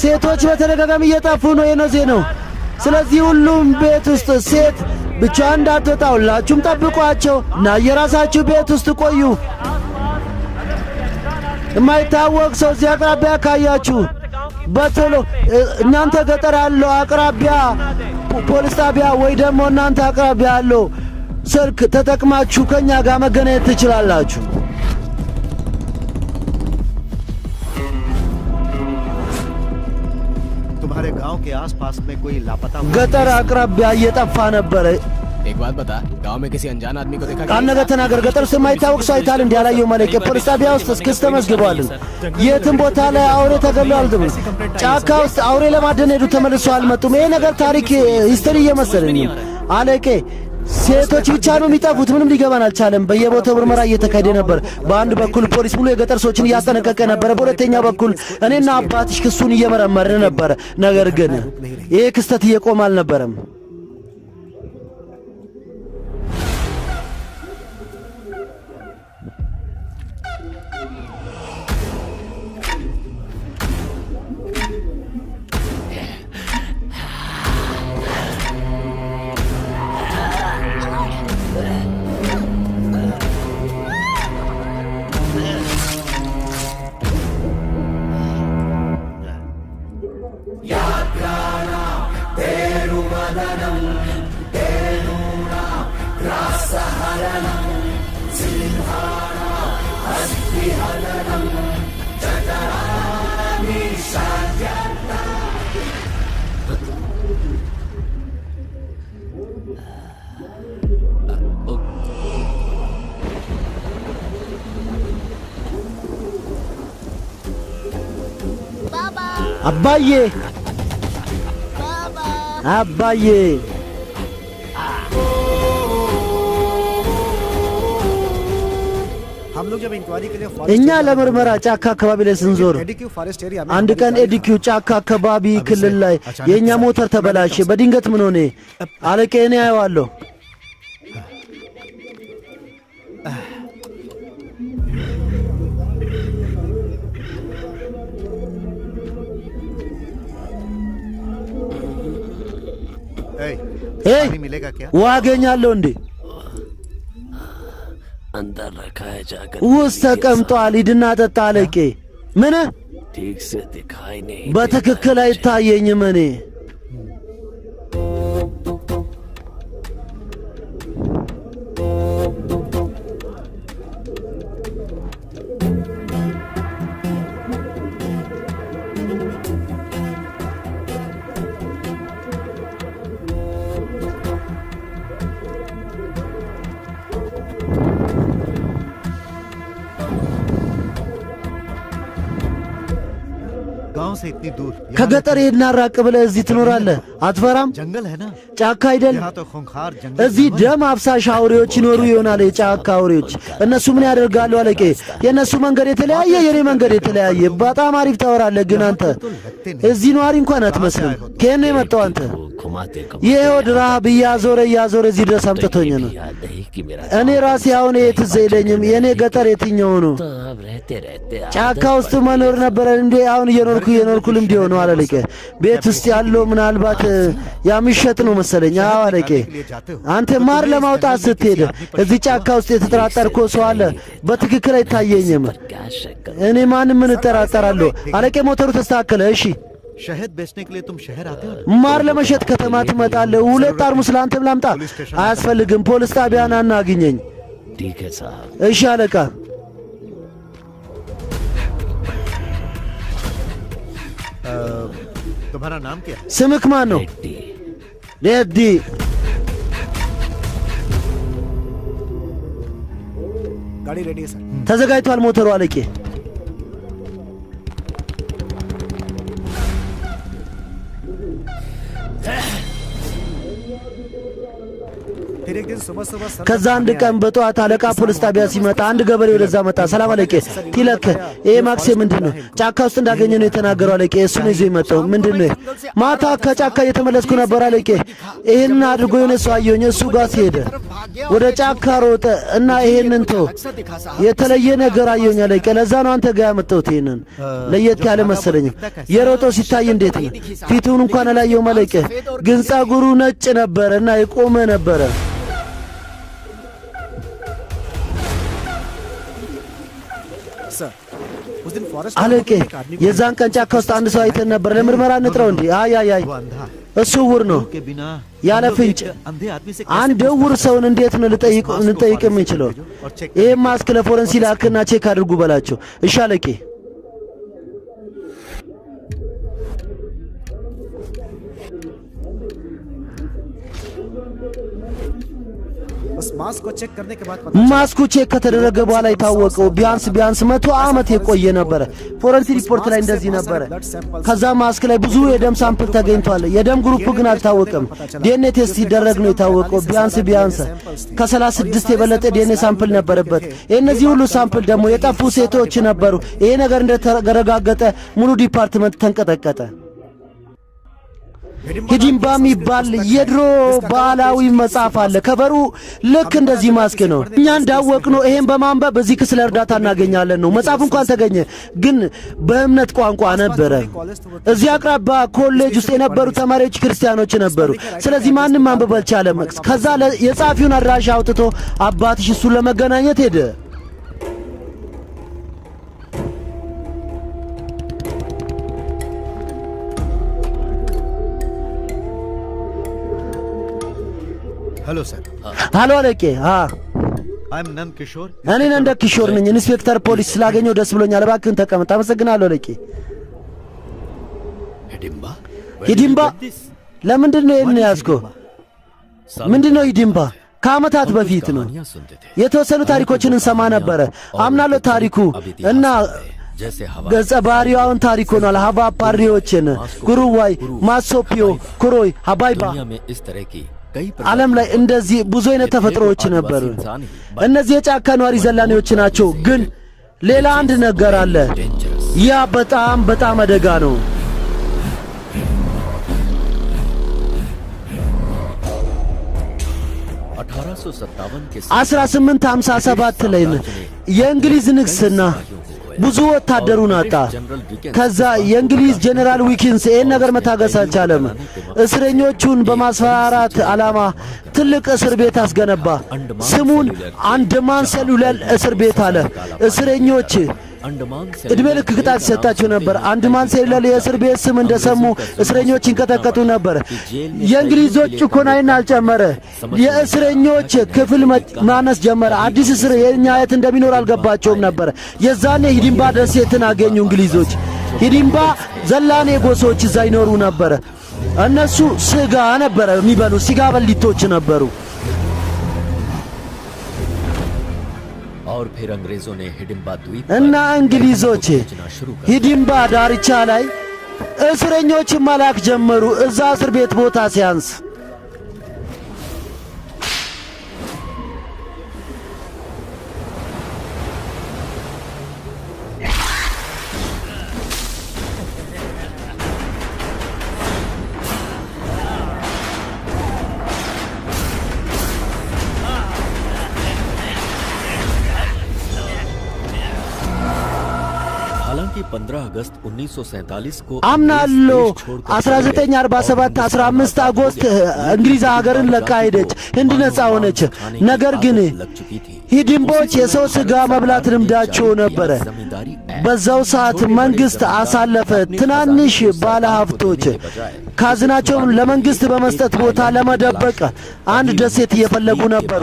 ሴቶች በተደጋጋሚ እየጠፉ ነው። የነዜ ነው። ስለዚህ ሁሉም ቤት ውስጥ ሴት ብቻ እንዳትወጣ ሁላችሁም ጠብቋቸው እና የራሳችሁ ቤት ውስጥ ቆዩ። የማይታወቅ ሰው እዚህ አቅራቢያ ካያችሁ በቶሎ እናንተ ገጠር ያለው አቅራቢያ ፖሊስ ጣቢያ ወይ ደግሞ እናንተ አቅራቢያ ያለው ስልክ ተጠቅማችሁ ከኛ ጋር መገናኘት ትችላላችሁ። तुम्हारे गांव के आसपास में कोई लापता ገጠር አቅራቢያ እየጠፋ ነበር። एक बात बता, गांव में किसी अनजान आदमी को देखा? ቃል ተናገር። ገጠር ውስጥ የማይታወቅ ሰው አይታል እንዴ? ያላየው ማለት የፖሊስ ጣቢያ ውስጥ ክስ ተመዝግቧል። የትም ቦታ ላይ አውሬ ተገሏል። ጫካ ውስጥ አውሬ ለማደን ሄዱ፣ ተመልሶ አልመጡም። ይሄ ነገር ታሪክ ሂስትሪ እየመሰለኝ አለቄ። ሴቶች ብቻ ነው የሚጠፉት። ምንም ሊገባን አልቻለም። በየቦታው ምርመራ እየተካሄደ ነበር። በአንድ በኩል ፖሊስ ሙሉ የገጠር ሰዎችን እያስጠነቀቀ ነበር። በሁለተኛ በኩል እኔና አባትሽ ክሱን እየመረመርን ነበር። ነገር ግን ይሄ ክስተት እየቆመ አልነበረም። አባዬ አባዬ እኛ ለምርመራ ጫካ አካባቢ ላይ ስንዞር አንድ ቀን ኤዲኪው ጫካ አካባቢ ክልል ላይ የእኛ ሞተር ተበላሸ። በድንገት ምን ሆነ አለቄ? እኔ አየዋለሁ። ውሃ አገኛለሁ እንዴ? ውስጥ ተቀምጧል። ሂድና ጠጣ አለቄ። ምን? በትክክል አይታየኝም እኔ ከገጠር ሄድና ራቅ ብለህ እዚህ ትኖራለህ። አትፈራም? ጫካ አይደል? እዚህ ደም አፍሳሽ አውሬዎች ይኖሩ ይሆናል። የጫካ አውሬዎች እነሱ ምን ያደርጋሉ አለቄ? የእነሱ መንገድ የተለያየ፣ የኔ መንገድ የተለያየ። በጣም አሪፍ ታወራለህ፣ ግን አንተ እዚህ ነዋሪ እንኳን አትመስልም። ከየት ነው የመጣው አንተ? ይህ ወድ ረሃብ እያዞረ እዚህ ድረስ አምጥቶኝ ነው። እኔ ራሴ አሁን ይሄ ትዝ አይለኝም። የእኔ ገጠር የትኛው ነው? ጫካ ውስጥ መኖር ነበረ እንዴ? አሁን እየኖርኩ ልምድ ሆነው አለቄ። ቤት ውስጥ ያለው ምናልባት ያምሸጥ ነው መሰለኝ። አዎ አለቄ፣ አንተ ማር ለማውጣት ስትሄድ እዚህ ጫካ ውስጥ የተጠራጠርከው ሰው አለ። በትክክል አይታየኝም። እኔ ምን እጠራጠራለሁ አለቄ? ሞተሩ ተስተካከለ። እሺ शहद बेचने के लिए तुम शहर आते हो? ማር ለመሸጥ ከተማ ትመጣለህ። 2 ጠርሙስ ለአንተም ላምጣ? አያስፈልግም። ፖሊስ ጣቢያ ና እናግኘኝ። እሺ አለቃ። तुम्हारा नाम क्या? ስምክ ማን ነው? ሬዲ። गाड़ी रेडी है सर ተዘጋጅቷል ሞተሩ አለቄ फिर एक दिन सुबह सर ከዛ አንድ ቀን በጠዋት አለቃ ፖሊስ ጣቢያ ሲመጣ አንድ ገበሬ ወደዛ መጣ ሰላም አለቄ ቲለክ ይሄ ማክሴ ምንድነው ጫካ ውስጥ እንዳገኘ ነው የተናገረው አለቄ እሱ ነው ይዞ የመጣው ምንድነው ማታ ከጫካ እየተመለስኩ ነበር አለቄ ይሄን አድርጎ የሆነ ሰው አየኝ እሱ ጋር ሲሄድ ወደ ጫካ ሮጠ እና ይሄንን ተው የተለየ ነገር አየኝ አለቄ ለዛ ነው አንተ ጋር ያመጣሁት ይሄንን ለየት ያለ መሰለኝ የሮጠው ሲታይ እንዴት ነው ፊቱን እንኳን አላየውም አለቄ ግን ጸጉሩ ነጭ ነበርና የቆመ ነበር አለቄ የዛን ቀን ጫካ ውስጥ አንድ ሰው አይተን ነበር ለምርመራ እንጥረው እንዴ አይ እሱ ውር ነው ያለ ፍንጭ አንድ ውር ሰውን እንዴት ነው ልጠይቅ የምንችለው ይሄ ማስክ ለፎረንሲ ላክና ቼክ አድርጉ በላቸው እሺ አለቄ ማስኩ ቼክ ከተደረገ በኋላ የታወቀው ቢያንስ 100 ዓመት የቆየ ነበር ፎረንሲ ሪፖርት ላይ እንደዚህ ነበር ከዛ ማስክ ላይ ብዙ የደም ሳምፕል ተገኝቷል የደም ግሩፕ ግን አልታወቀም ዲኤንኤ ቴስት ሲደረግ ነው የታወቀው ቢያንስ ከ36 የበለጠ ዲኤንኤ ሳምፕል ነበረበት እነዚህ ሁሉ ሳምፕል ደግሞ የጠፉ ሴቶች ነበሩ ይሄ ነገር እንደተረጋገጠ ሙሉ ዲፓርትመንት ተንቀጠቀጠ ሂዲምባ የሚባል የድሮ ባህላዊ መጽሐፍ አለ ከበሩ ልክ እንደዚህ ማስክ ነው እኛ እንዳወቅነው ይሄን በማንበብ በዚህ ክስ ለእርዳታ እናገኛለን ነው መጽሐፍ እንኳን ተገኘ ግን በእምነት ቋንቋ ነበረ እዚህ አቅራቢያ ኮሌጅ ውስጥ የነበሩ ተማሪዎች ክርስቲያኖች ነበሩ ስለዚህ ማንም ማንበብ አልቻለም ከዛ የጻፊውን አድራሻ አውጥቶ አባትሽ እሱን ለመገናኘት ሄደ hello sir hello አለቄ I am Nand Kishore እኔ ነንደ ኪሾር ነኝ ኢንስፔክተር ፖሊስ ስላገኘው ደስ ብሎኛል እባክህን ተቀመጥ አመሰግናለሁ አለቄ ሂዲምባ ለምንድነው ይሄን ያዝከው ምንድነው ሂዲምባ ከአመታት በፊት ነው የተወሰኑ ታሪኮችን እንሰማ ነበር አምናለሁ ታሪኩ እና ገጸ ባህሪያውን ታሪክ ሆኗል ሀባ ፓሪዎችን ጉሩዋይ ማሶፒዮ ኩሮይ ሀባይባ ዓለም ላይ እንደዚህ ብዙ አይነት ተፈጥሮዎች ነበሩ እነዚህ የጫካ ኗሪ ዘላኔዎች ናቸው ግን ሌላ አንድ ነገር አለ ያ በጣም አደጋ ነው 1857 ላይ የእንግሊዝ ንግስና ብዙ ወታደሩን አጣ ከዛ የእንግሊዝ ጀነራል ዊኪንስ ይሄን ነገር መታገስ አልቻለም እስረኞቹን በማስፈራራት ዓላማ ትልቅ እስር ቤት አስገነባ ስሙን አንደማን ሴሉላር እስር ቤት አለ እስረኞች እድሜ ልክ ቅጣት ሲሰጣቸው ነበር አንደማን ሴሉላር የእስር ቤት ስም እንደሰሙ እስረኞች ይንቀጠቀጡ ነበር የእንግሊዞች ጭቆናን አልጨመረ የእስረኞች ክፍል ማነስ ጀመረ አዲስ እስር የኛ የት እንደሚኖር አልገባቸውም ነበር የዛኔ ሂዲምባ ደሴትን አገኙ እንግሊዞች ሂዲምባ ዘላኔ ጎሶች እዛ ይኖሩ ነበር እነሱ ስጋ ነበር የሚበሉ ስጋ በሊቶች ነበሩ और फिर अंग्रेजों ने हिडिंबा द्वीप እና እንግሊዞች ሂዲምባ ዳርቻ ላይ እስረኞች መላክ ጀመሩ እዛ እስር ቤት ቦታ ሲያንስ हालांकि 15 अगस्त 1947 को አምናለሁ 1947 15 አጎስት እንግሊዝ ሀገርን ለቃ ሄደች ህንድ ነጻ ሆነች ነገር ግን ሂዲምቦች የሰው ስጋ መብላት ልምዳቸው ነበር በዛው ሰዓት መንግስት አሳለፈ ትናንሽ ባለ ሀብቶች ካዝናቸውን ለመንግስት በመስጠት ቦታ ለመደበቅ አንድ ደሴት እየፈለጉ ነበሩ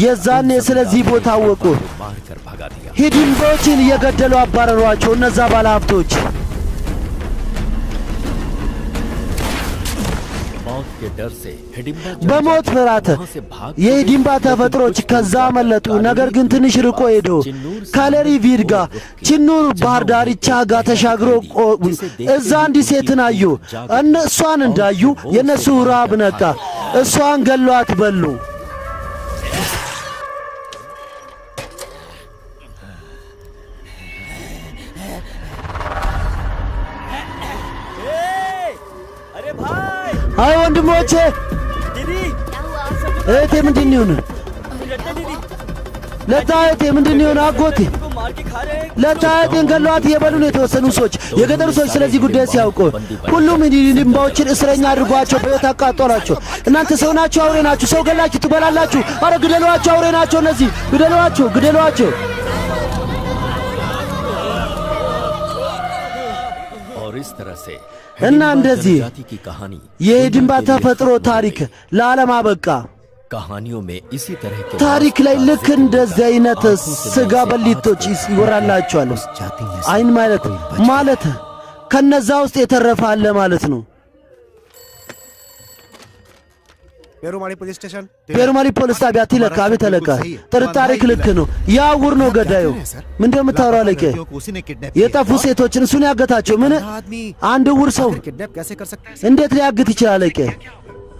የዛኔ ስለዚህ ቦታ አወቁ ሂዲምቦችን እየገደሉ አባረሯቸው እነዛ ባለ ሀብቶች मौत के डर से हिडिंबा በሞት ፍርሃት የሂዲምባ ተፈጥሮች ከዛ አመለጡ። ነገር ግን ትንሽ ርቆ ሄዶ ካለሪቪር ጋር ችኑር ባህር ዳርቻ ጋር ተሻግሮ እዛ አንዲት ሴትን አዩ። እሷን እንዳዩ የነሱ ራብ ነቃ። እሷን ገሏት በሉ። አይ ወንድሞቼ እህቴ ምንድን ይሁን ለታየቴ ምንድን ይሁን አጎቴ ለታየቴን ገሏት እየበሉ ነው የተወሰኑ ሰዎች የገጠሩ ሰዎች ስለዚህ ጉዳይ ሲያውቁ ሁሉም ሂዲምባዎችን እስረኛ አድርጓቸው በሕይወት አቃጠሏቸው። እናንተ ሰው ናችሁ አውሬ ናችሁ? ሰው ገላችሁ ትበላላችሁ? አረ ግደሏቸው፣ አውሬ ናቸው እነዚህ፣ ግደሏቸው፣ ግደሏቸው። እና እንደዚህ የሂዲምባ ተፈጥሮ ታሪክ ለዓለም አበቃ። ታሪክ ላይ ልክ እንደዚህ አይነት ስጋ በሊቶች ይወራላቸዋል። አይን ማለት ከነዛ ውስጥ የተረፈ አለ ማለት ነው። ፔሩማሊ ፖሊስ ጣቢያ ትለካ አቤት አለቃ። ጥርጣሬ ልክ ነው። ያውር ነው ገዳዩ። ምን እንደምታወራው አለቄ? የጠፉ ሴቶችን እሱን ያገታቸው ምን? አንድ ውር ሰው እንዴት ሊያግት ይችላል አለቄ?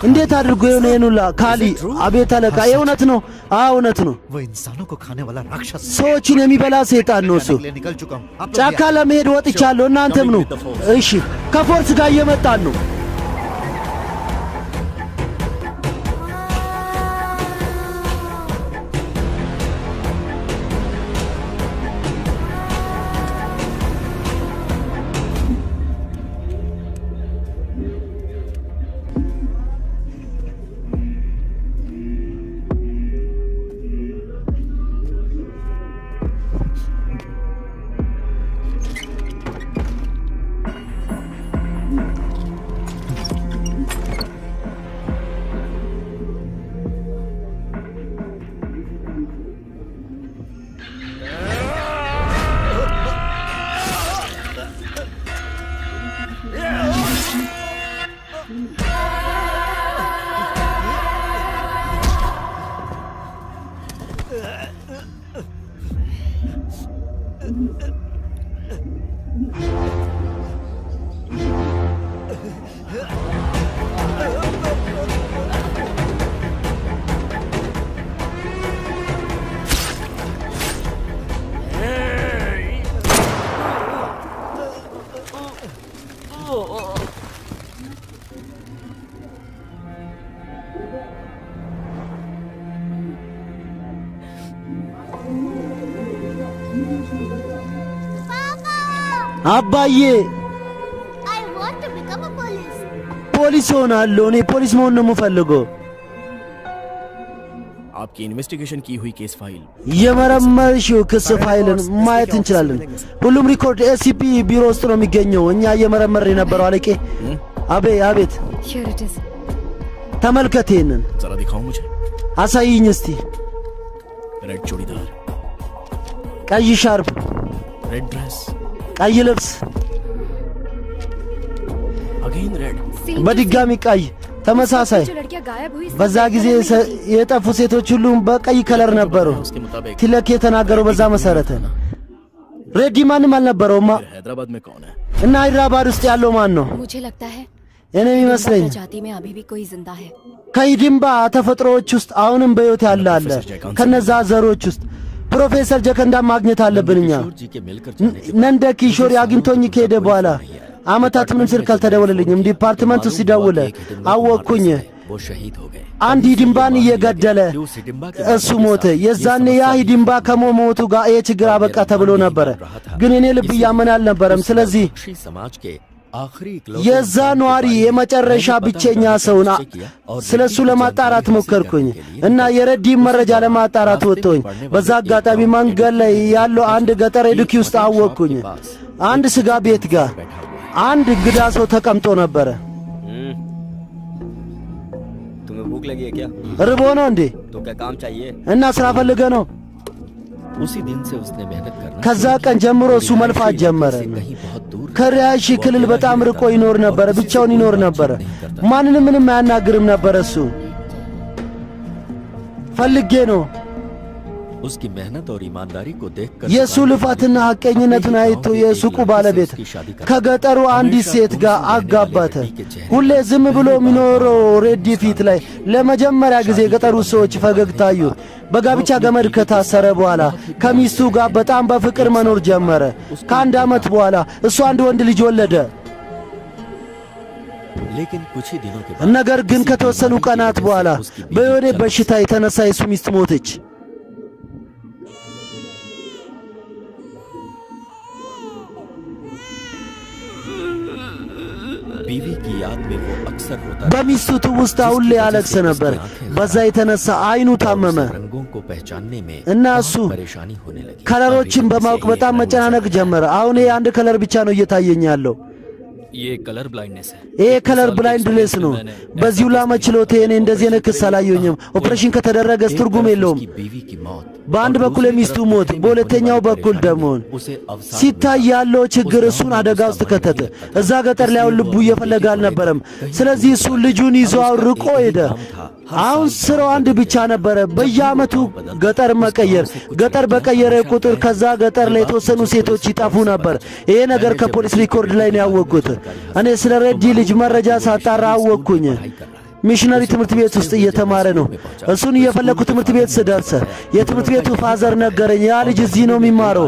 እንዴት አድርጎ የሆነ የኑላ ካሊ? አቤት አለቃ። የእውነት ነው? እውነት ነው። ሰዎችን የሚበላ ሰይጣን ነው እሱ። ጫካ ለመሄድ ወጥቻለሁ። እናንተም ነው? እሺ፣ ከፎርስ ጋር እየመጣን ነው። አባዬ ፖሊስ ሆናለሁ። እኔ ፖሊስ መሆን ነው የምፈልገው። आपकी इन्वेस्टिगेशन की हुई केस फाइल የመረመርሽው ክስ ፋይልን ማየት እንችላለን። ሁሉም ሪኮርድ ኤሲፒ ቢሮ ውስጥ ነው የሚገኘው። እኛ እየመረመር የነበረው አለቄ። አቤት ተመልከት፣ ይሄንን जरा दिखाओ मुझे። አሳይኝ እስቲ። red churidar, ቀይ ሻርፕ፣ red dress፣ ቀይ ልብስ፣ again red፣ በድጋሚ ቀይ፣ ተመሳሳይ። በዛ ጊዜ የጠፉ ሴቶች ሁሉ በቀይ ከለር ነበሩ። ትለክ የተናገረው በዛ መሰረተ ሬዲ ማንም አልነበረውማ። हैदराबाद में कौन है? እና ሃይድራባድ ውስጥ ያለው ማን ነው? मुझे लगता है እኔ የሚመስለኝ जाति में अभी भी कोई जिंदा है። ከሂዲምባ ተፈጥሮዎች ውስጥ አሁንም በሕይወት ያለ አለ። ከነዛ ዘሮች ውስጥ ፕሮፌሰር ጀከንዳ ማግኘት አለብን እኛ። ነንደ ኪሾር አግኝቶኝ ከሄደ በኋላ ዓመታት ምንም ስልክ አልተደወለልኝም። ዲፓርትመንቱ ሲደውል አወቅኩኝ። አንድ ሂዲምባን እየገደለ እሱ ሞተ። የዛኔ ያ ሂዲምባ ከመሞቱ ጋር ይሄ ችግር አበቃ ተብሎ ነበረ። ግን እኔ ልብ እያመን አልነበረም። ስለዚህ የዛ ኗሪ የመጨረሻ ብቸኛ ሰውና ስለሱ ለማጣራት ሞከርኩኝ እና የረዲም መረጃ ለማጣራት ወጥቶኝ በዛ አጋጣሚ መንገድ ላይ ያለው አንድ ገጠር ዱኪ ውስጥ አወቅኩኝ። አንድ ስጋ ቤት ጋር አንድ እንግዳ ሰው ተቀምጦ ነበረ። तुम्हें भूख लगी है क्या? ርቦ ነው እንዴ? तो क्या काम चाहिए? እና ስራ ፈልገ ነው? उसी दिन से उसने मेहनत करना ከዛ ቀን ጀምሮ እሱ መልፋት ጀመረ። ከሪያሺ ክልል በጣም ርቆ ይኖር ነበር። ብቻውን ይኖር ነበር። ማንንም ምንም አያናግርም ነበር። እሱ ፈልጌ ነው उसकी मेहनत और ईमानदारी को देखकर የሱ ልፋትና ሐቀኝነቱን አይቶ የሱቁ ባለቤት ከገጠሩ አንዲት ሴት ጋር አጋባተ። ሁሌ ዝም ብሎ የሚኖረው ሬዲ ፊት ላይ ለመጀመሪያ ጊዜ ገጠሩ ሰዎች ፈገግታዩ። በጋብቻ ገመድ ከታሰረ በኋላ ከሚስቱ ጋር በጣም በፍቅር መኖር ጀመረ። ከአንድ ዓመት በኋላ እሱ አንድ ወንድ ልጅ ወለደ። ነገር ግን ከተወሰኑ ቀናት በኋላ በዮኔ በሽታ የተነሳ የሱ ሚስት ሞተች። በሚስቱ ትውስታ ሁሌ ያለቅስ ነበር። በዛ የተነሳ አይኑ ታመመ እና እሱ ከለሮችን በማወቅ በጣም መጨናነቅ ጀመረ። አሁን ይሄ አንድ ከለር ብቻ ነው እየታየኝ ያለው። ये कलर ब्लाइंडनेस है ይሄ ከለር ብላይንድነስ ነው። በዚሁ ላመችሎት እኔ እንደዚህ አይነት ክስ አላየሁኝም። ኦፕሬሽን ከተደረገስ ትርጉም የለውም። በአንድ በኩል የሚስቱ ሞት፣ በሁለተኛው በኩል ደግሞ ሲታይ ያለው ችግር እሱን አደጋ ውስጥ ከተተ። እዛ ገጠር ላይ ልቡ እየፈለገ አልነበረም። ስለዚህ እሱ ልጁን ይዞ ርቆ ሄደ። አሁን ስራው አንድ ብቻ ነበረ፣ በየዓመቱ ገጠር መቀየር። ገጠር በቀየረ ቁጥር ከዛ ገጠር ላይ የተወሰኑ ሴቶች ይጠፉ ነበር። ይሄ ነገር ከፖሊስ ሪኮርድ ላይ ነው ያወቅኩት። እኔ ስለ ሬዲ ልጅ መረጃ ሳጣራ አወቅኩኝ። ሚሽነሪ ትምህርት ቤት ውስጥ እየተማረ ነው። እሱን እየፈለኩ ትምህርት ቤት ስደርስ የትምህርት ቤቱ ፋዘር ነገረኝ፣ ያ ልጅ እዚህ ነው የሚማረው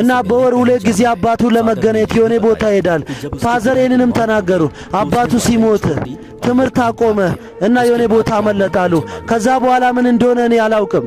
እና በወር 2 ጊዜ አባቱ ለመገናኘት የሆነ ቦታ ይሄዳል። ፋዘር ይህንንም ተናገሩ። አባቱ ሲሞት ትምህርት አቆመ እና የሆነ ቦታ አመለጣሉ። ከዛ በኋላ ምን እንደሆነ እኔ አላውቅም።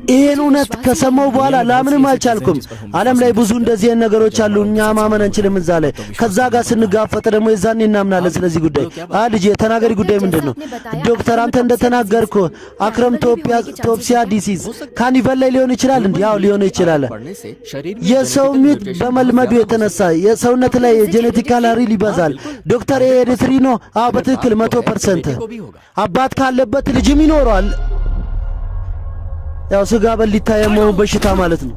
ይህን እውነት ከሰማው በኋላ ላምንም አልቻልኩም። ዓለም ላይ ብዙ እንደዚህ ነገሮች አሉ፣ እኛ ማመን አንችልም። እዛ ላይ ከዛ ጋር ስንጋፈጥ ደግሞ የዛኔ እናምናለን። ስለዚህ ጉዳይ ልጅ የተናገሪ ጉዳይ ምንድን ነው? ዶክተር አንተ እንደተናገርኩ አክሮምቶፒያ ዲሲዝ ካኒቫል ላይ ሊሆን ይችላል። እንዴ? ያው ሊሆን ይችላል። የሰው ሚት በመልመዱ የተነሳ የሰውነት ላይ የጄኔቲካል ሪል ይበዛል። ዶክተር ኤሪትሪ ነው። አዎ በትክክል 100%። አባት ካለበት ልጅም ይኖረዋል። ያው ስጋ በሊታ የመሆን በሽታ ማለት ነው።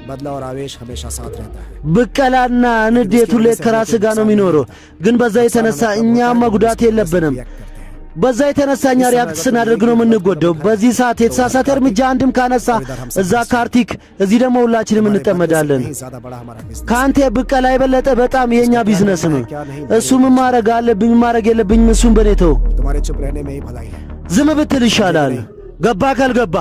बदला और आवेश हमेशा साथ रहता है ብቀላና ንዴቱ ላይ ከራስ ጋር ነው የሚኖረው። ግን በዛ የተነሳ እኛም መጉዳት የለብንም። በዛ የተነሳኛ ሪያክት ስናደርግ ነው የምንጎደው። በዚህ ሰዓት የተሳሳተ እርምጃ አንድም ካነሳ እዛ ካርቲክ፣ እዚህ ደግሞ ሁላችንም እንጠመዳለን። ካንተ ብቀላ የበለጠ በጣም የኛ ቢዝነስ ነው። እሱ ምን ማድረግ አለብኝ ማድረግ የለብኝም እሱን በኔ ተው። ዝም ብትል ይሻላል። ገባ ካልገባ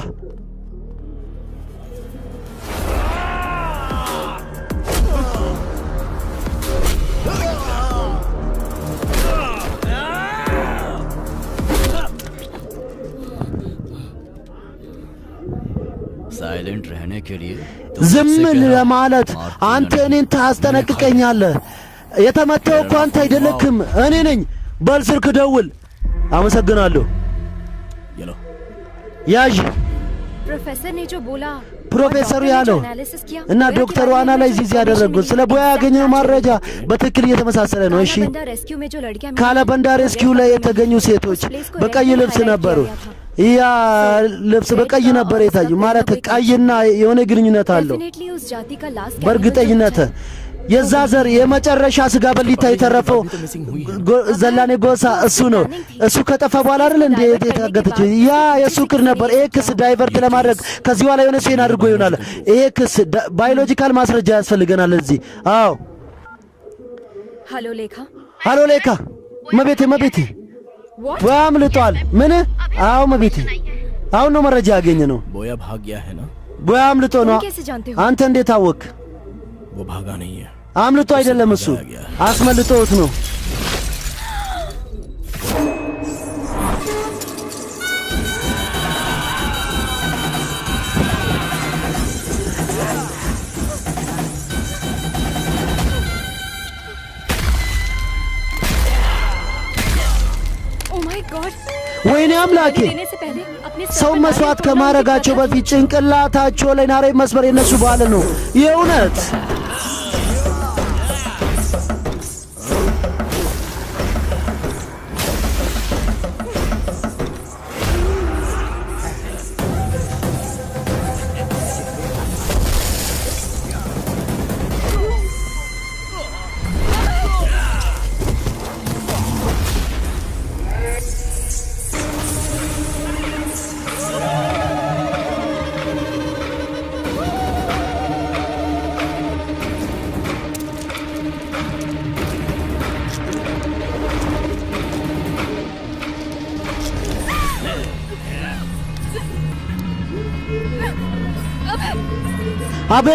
साइलेंट रहने के लिए ዝም ለማለት አንተ እኔን ታስጠነቅቀኛለህ። የተመተው እኮ አንተ አይደለክም እኔ ነኝ። በል ስልክ ደውል። አመሰግናለሁ። ያዥ प्रोफेसर ने जो बोला ፕሮፌሰሩ ያለው እና ዶክተሩ አናላይዝ ያደረጉት ስለ ቦያ ያገኘው መረጃ በትክክል እየተመሳሰለ ነው። እሺ ካላበንዳ ሬስኪው ላይ የተገኙ ሴቶች በቀይ ልብስ ነበሩ። ያ ልብስ በቀይ ነበር የታየው። ማለት ቀይና የሆነ ግንኙነት አለው በእርግጠኝነት። የዛ ዘር የመጨረሻ ስጋ በሊታ የተረፈው ዘላኔ ጎሳ እሱ ነው። እሱ ከጠፋ በኋላ አይደል እንዴ የታገተችው? ያ የሱ ክር ነበር። ይሄ ክስ ዳይቨርት ለማድረግ ከዚህ በኋላ የሆነ ሴን አድርጎ ይሆናል። ይሄ ክስ ባዮሎጂካል ማስረጃ ያስፈልገናል እዚህ። አዎ ሃሎ ሌካ መቤቴ ቦያ አምልጧል። ምን? አዎ መቤቴ አሁን ነው መረጃ ያገኘ ነው። बोया भाग गया है ना? ቦያ አምልጦ ነው። አንተ እንዴት አወቅ? वो भागा नहीं है አምልጦ አይደለም እሱ አስመልጦት ነው። ወይኔ አምላኬ ሰው መስዋዕት ከማረጋቸው በፊት ጭንቅላታቸው ላይ ናሬ መስበር የነሱ ባለ ነው የእውነት አቤ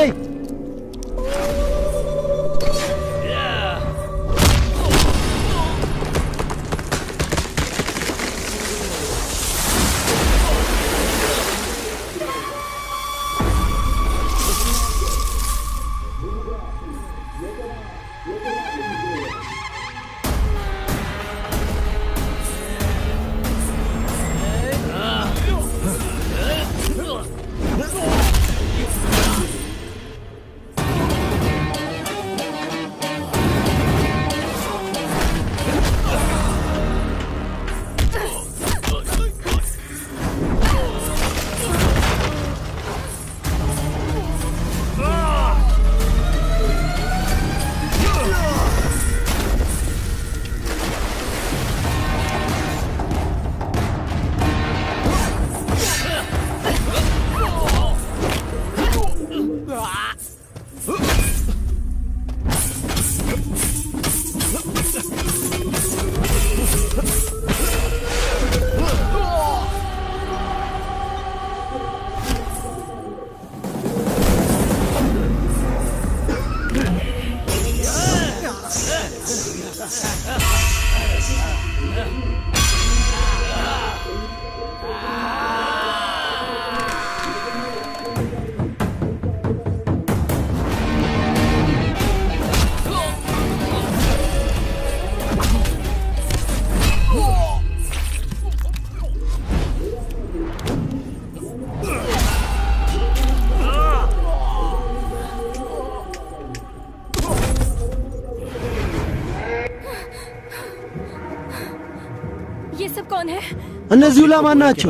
እነዚህ ለማን ናቸው?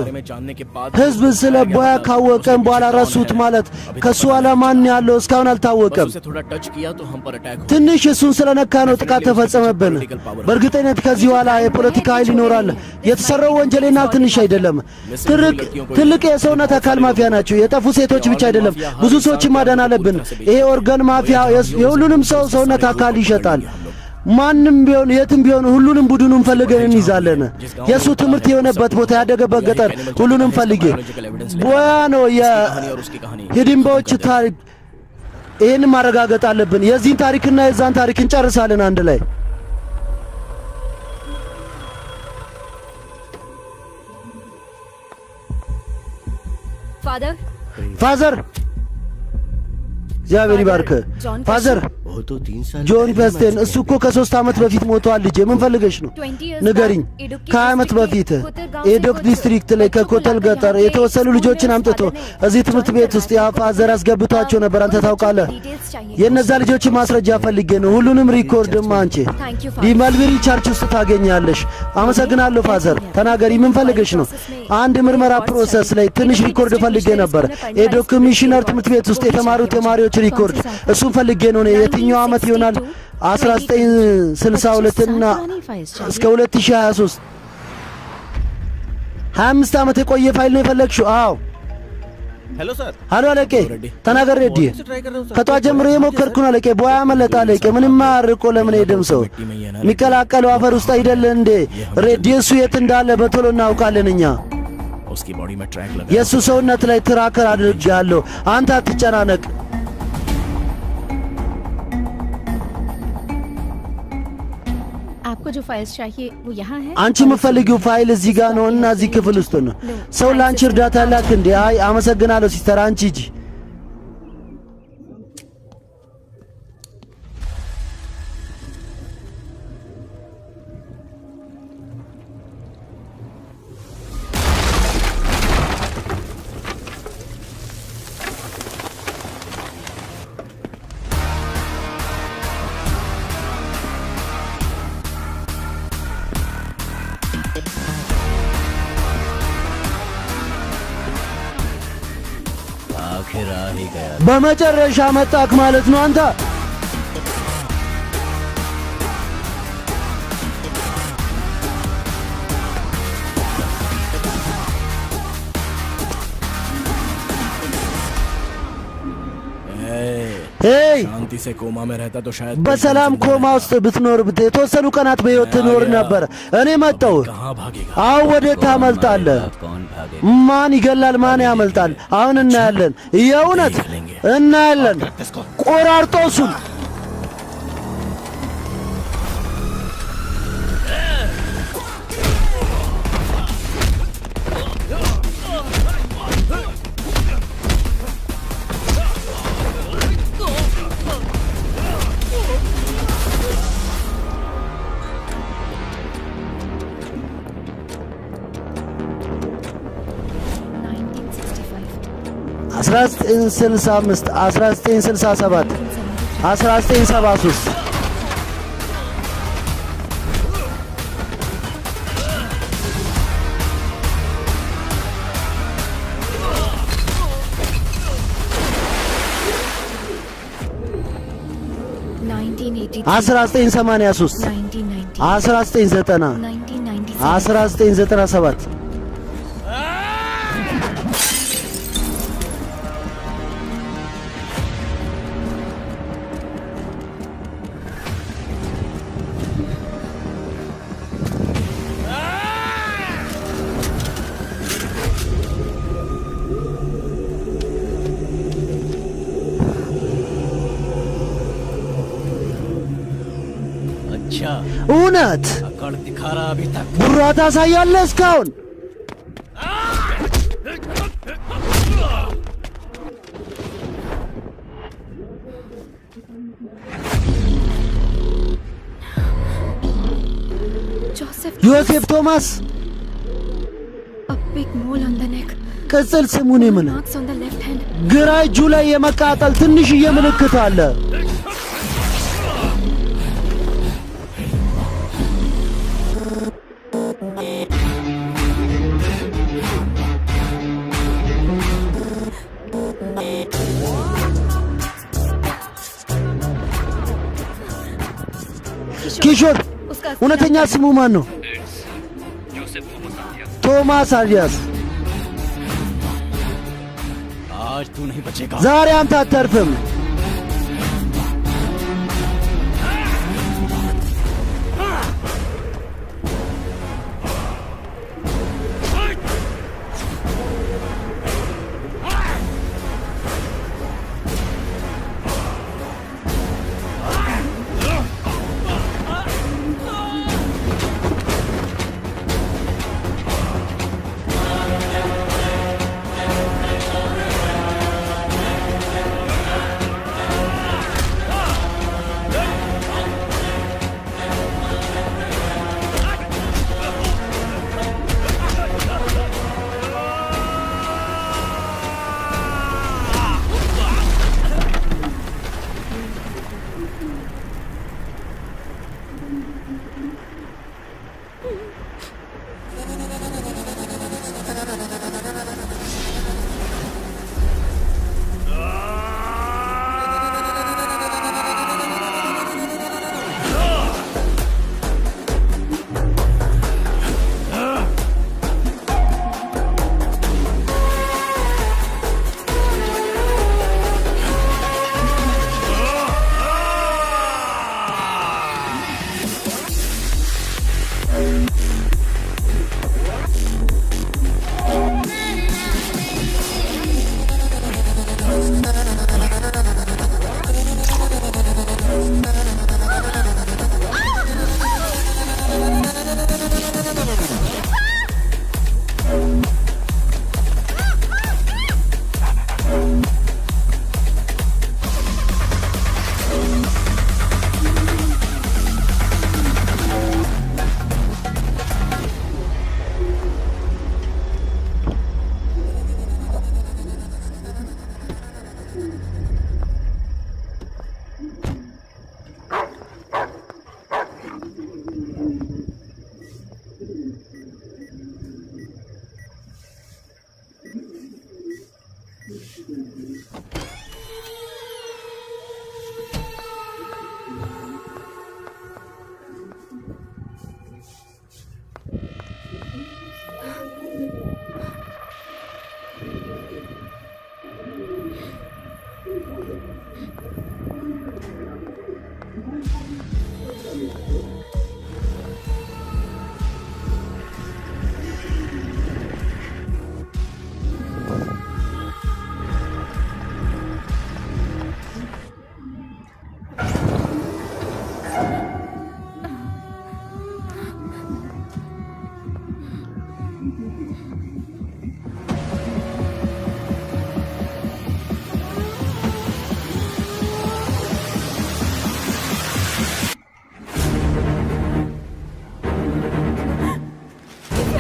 ህዝብ ስለ ቦያ ካወቀን በኋላ ረሱት ማለት ከሱ አለማን ያለው እስካሁን አልታወቀም። ትንሽ እሱን ስለነካ ነው ጥቃት ተፈጸመብን። በእርግጠኝነት ከዚህ በኋላ የፖለቲካ ኃይል ይኖራል። የተሰራው ወንጀልና ትንሽ አይደለም፣ ትልቅ የሰውነት አካል ማፊያ ናቸው። የጠፉ ሴቶች ብቻ አይደለም፣ ብዙ ሰዎችን ማዳን አለብን። ይሄ ኦርጋን ማፊያ የሁሉንም ሰው ሰውነት አካል ይሸጣል። ማንም ቢሆን የትም ቢሆን ሁሉንም ቡድኑን ፈልገን እንይዛለን። የሱ ትምህርት የሆነበት ቦታ ያደገበት ገጠር ሁሉንም ፈልጌ ቦያ ነው የሂዲምባዎች ታሪክ። ይህን ማረጋገጥ አለብን። የዚህን ታሪክና የዛን ታሪክ እንጨርሳለን አንድ ላይ። ፋዘር እግዚአብሔር ይባርክ ፋዘር። ጆን ፔስቴን እሱ እኮ ከ3 ዓመት በፊት ሞቷል። ልጄ ምን ፈልገሽ ነው ንገሪኝ። ከ20 ዓመት በፊት ኤዶክ ዲስትሪክት ላይ ከኮተል ገጠር የተወሰኑ ልጆችን አምጥቶ እዚህ ትምህርት ቤት ውስጥ ያ ፋዘር አስገብቷቸው ነበር። አንተ ታውቃለህ? የነዛ ልጆችን ማስረጃ ፈልጌ ነው። ሁሉንም ሪኮርድም አንቺ ዲማልቤሪ ቸርች ውስጥ ታገኛለሽ። አመሰግናለሁ ፋዘር። ተናገሪ፣ ምን ፈልገሽ ነው? አንድ ምርመራ ፕሮሰስ ላይ ትንሽ ሪኮርድ ፈልጌ ነበር። ኤዶክ ሚሽነር ትምህርት ቤት ውስጥ የተማሩ ተማሪዎች ሪኮርድ እሱን ፈልጌ ነው። የትኛው ዓመት ይሆናል? 1962 እና እስከ 2023 25 ዓመት የቆየ ፋይል ነው የፈለግሽው? አዎ። हेलो सर። ሃሎ አለቄ፣ ተናገር። ሬዲ ከጧት ጀምሮ የሞከርኩ ነው አለቄ። ቦያ መለጣ አለቄ። ምንም አርቆ ለምን ሄደም ሰው የሚቀላቀለው አፈር ውስጥ አይደለ እንዴ? ሬዲ እሱ የት እንዳለ በቶሎ እናውቃለን እኛ። उसकी बॉडी में ट्रैक लगा የሱ ሰውነት ላይ ትራከር አድርጌያለሁ። አንተ አትጨናነቅ። आपको जो फाइल्स चाहिए वो यहाँ है አንቺ የምትፈልጊው ፋይል እዚህ ጋር ነው እና እዚህ ክፍል ውስጥ ነው። ሰው ላንቺ እርዳታ ላክ እንዴ? አይ አመሰግናለሁ ሲስተር፣ አንቺ ሂጂ። በመጨረሻ መጣክ ማለት ነው አንተ። शांति से कोमा में रहता तो शायद በሰላም ኮማ ውስጥ ብትኖር የተወሰኑ ቀናት በሕይወት ትኖር ነበር። እኔ መጣሁ። አሁን ወዴት ታመልጣለህ? ማን ይገላል? ማን ያመልጣል? አሁን እናያለን። የእውነት እናያለን። ቆራርጦ እሱን አስራ 1965 1967 1973 1983 1990 1997 እውነት ጉራ ታሳያለህ እስካሁን? ዮሴፍ ቶማስ ቅጽል ስሙን ምን? ግራ እጁ ላይ የመቃጠል ትንሽዬ ምልክት አለ። ኪሾር እውነተኛ ስሙ ማን ነው? ቶማስ አሊያስ። ዛሬ አንተ አተርፍም።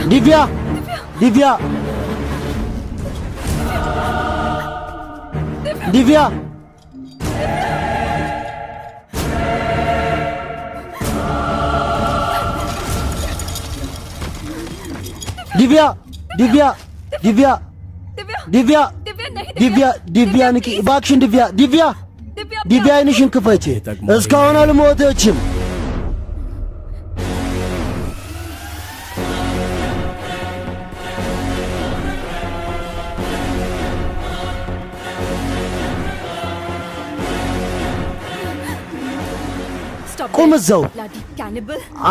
दिव्या दिव्या दिव्या दिव्या दिव्या दिव्या दिव्या दिव्या दिव्या ንቂ እባክሽን दिव्या दिव्या दिव्या አይንሽን ክፈቺ እስካሁን አልሞተችም ቁም እዛው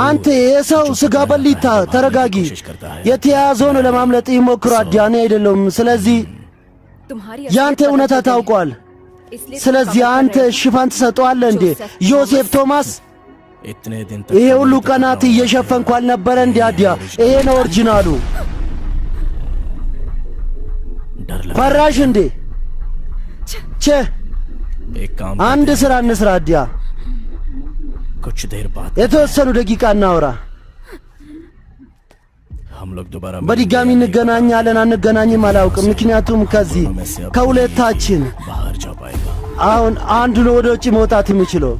አንተ የሰው ስጋ በሊታ ተረጋጊ የተያዘውን ለማምለጥ ይሞክራል ዲያኔ አይደለም ስለዚህ ያንተ እውነታ ታውቋል ስለዚህ አንተ ሽፋን ትሰጠዋለህ እንዴ ዮሴፍ ቶማስ ይሄ ሁሉ ቀናት እየሸፈንኩ አልነበረ እንዴ አዲያ ይሄ ነው ኦሪጂናሉ ፈራሽ እንዴ ቼ አንድ ስራ እንስራ አዲያ कुछ देर बाद የተወሰኑ ደቂቃ እናውራ हम लोग दोबारा በድጋሚ እንገናኛለን አንገናኝም አላውቅም ምክንያቱም ከዚህ ከሁለታችን बाहर जा पाएगा አሁን አንዱ ነው ወደ ውጭ መውጣት የሚችለው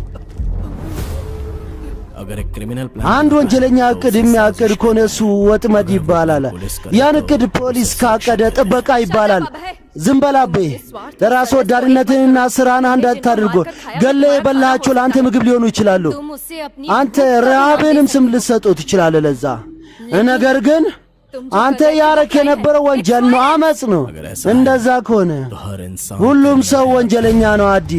अगर एक क्रिमिनल አንድ ወንጀለኛ እቅድ የሚያቅድ ከሆነ እሱ ወጥመድ ይባላል ያን እቅድ ፖሊስ ካቀደ ጥበቃ ይባላል ዝም በላቤ ለራስ ወዳድነትንና ስራን አንድ አታድርጎ ገለ የበላቸው ለአንተ ምግብ ሊሆኑ ይችላሉ አንተ ረሃብንም ስም ልትሰጠው ትችላለህ ለዛ ነገር ግን አንተ ያረክ የነበረው ወንጀል ነው አመጽ ነው እንደዛ ከሆነ ሁሉም ሰው ወንጀለኛ ነው አዲ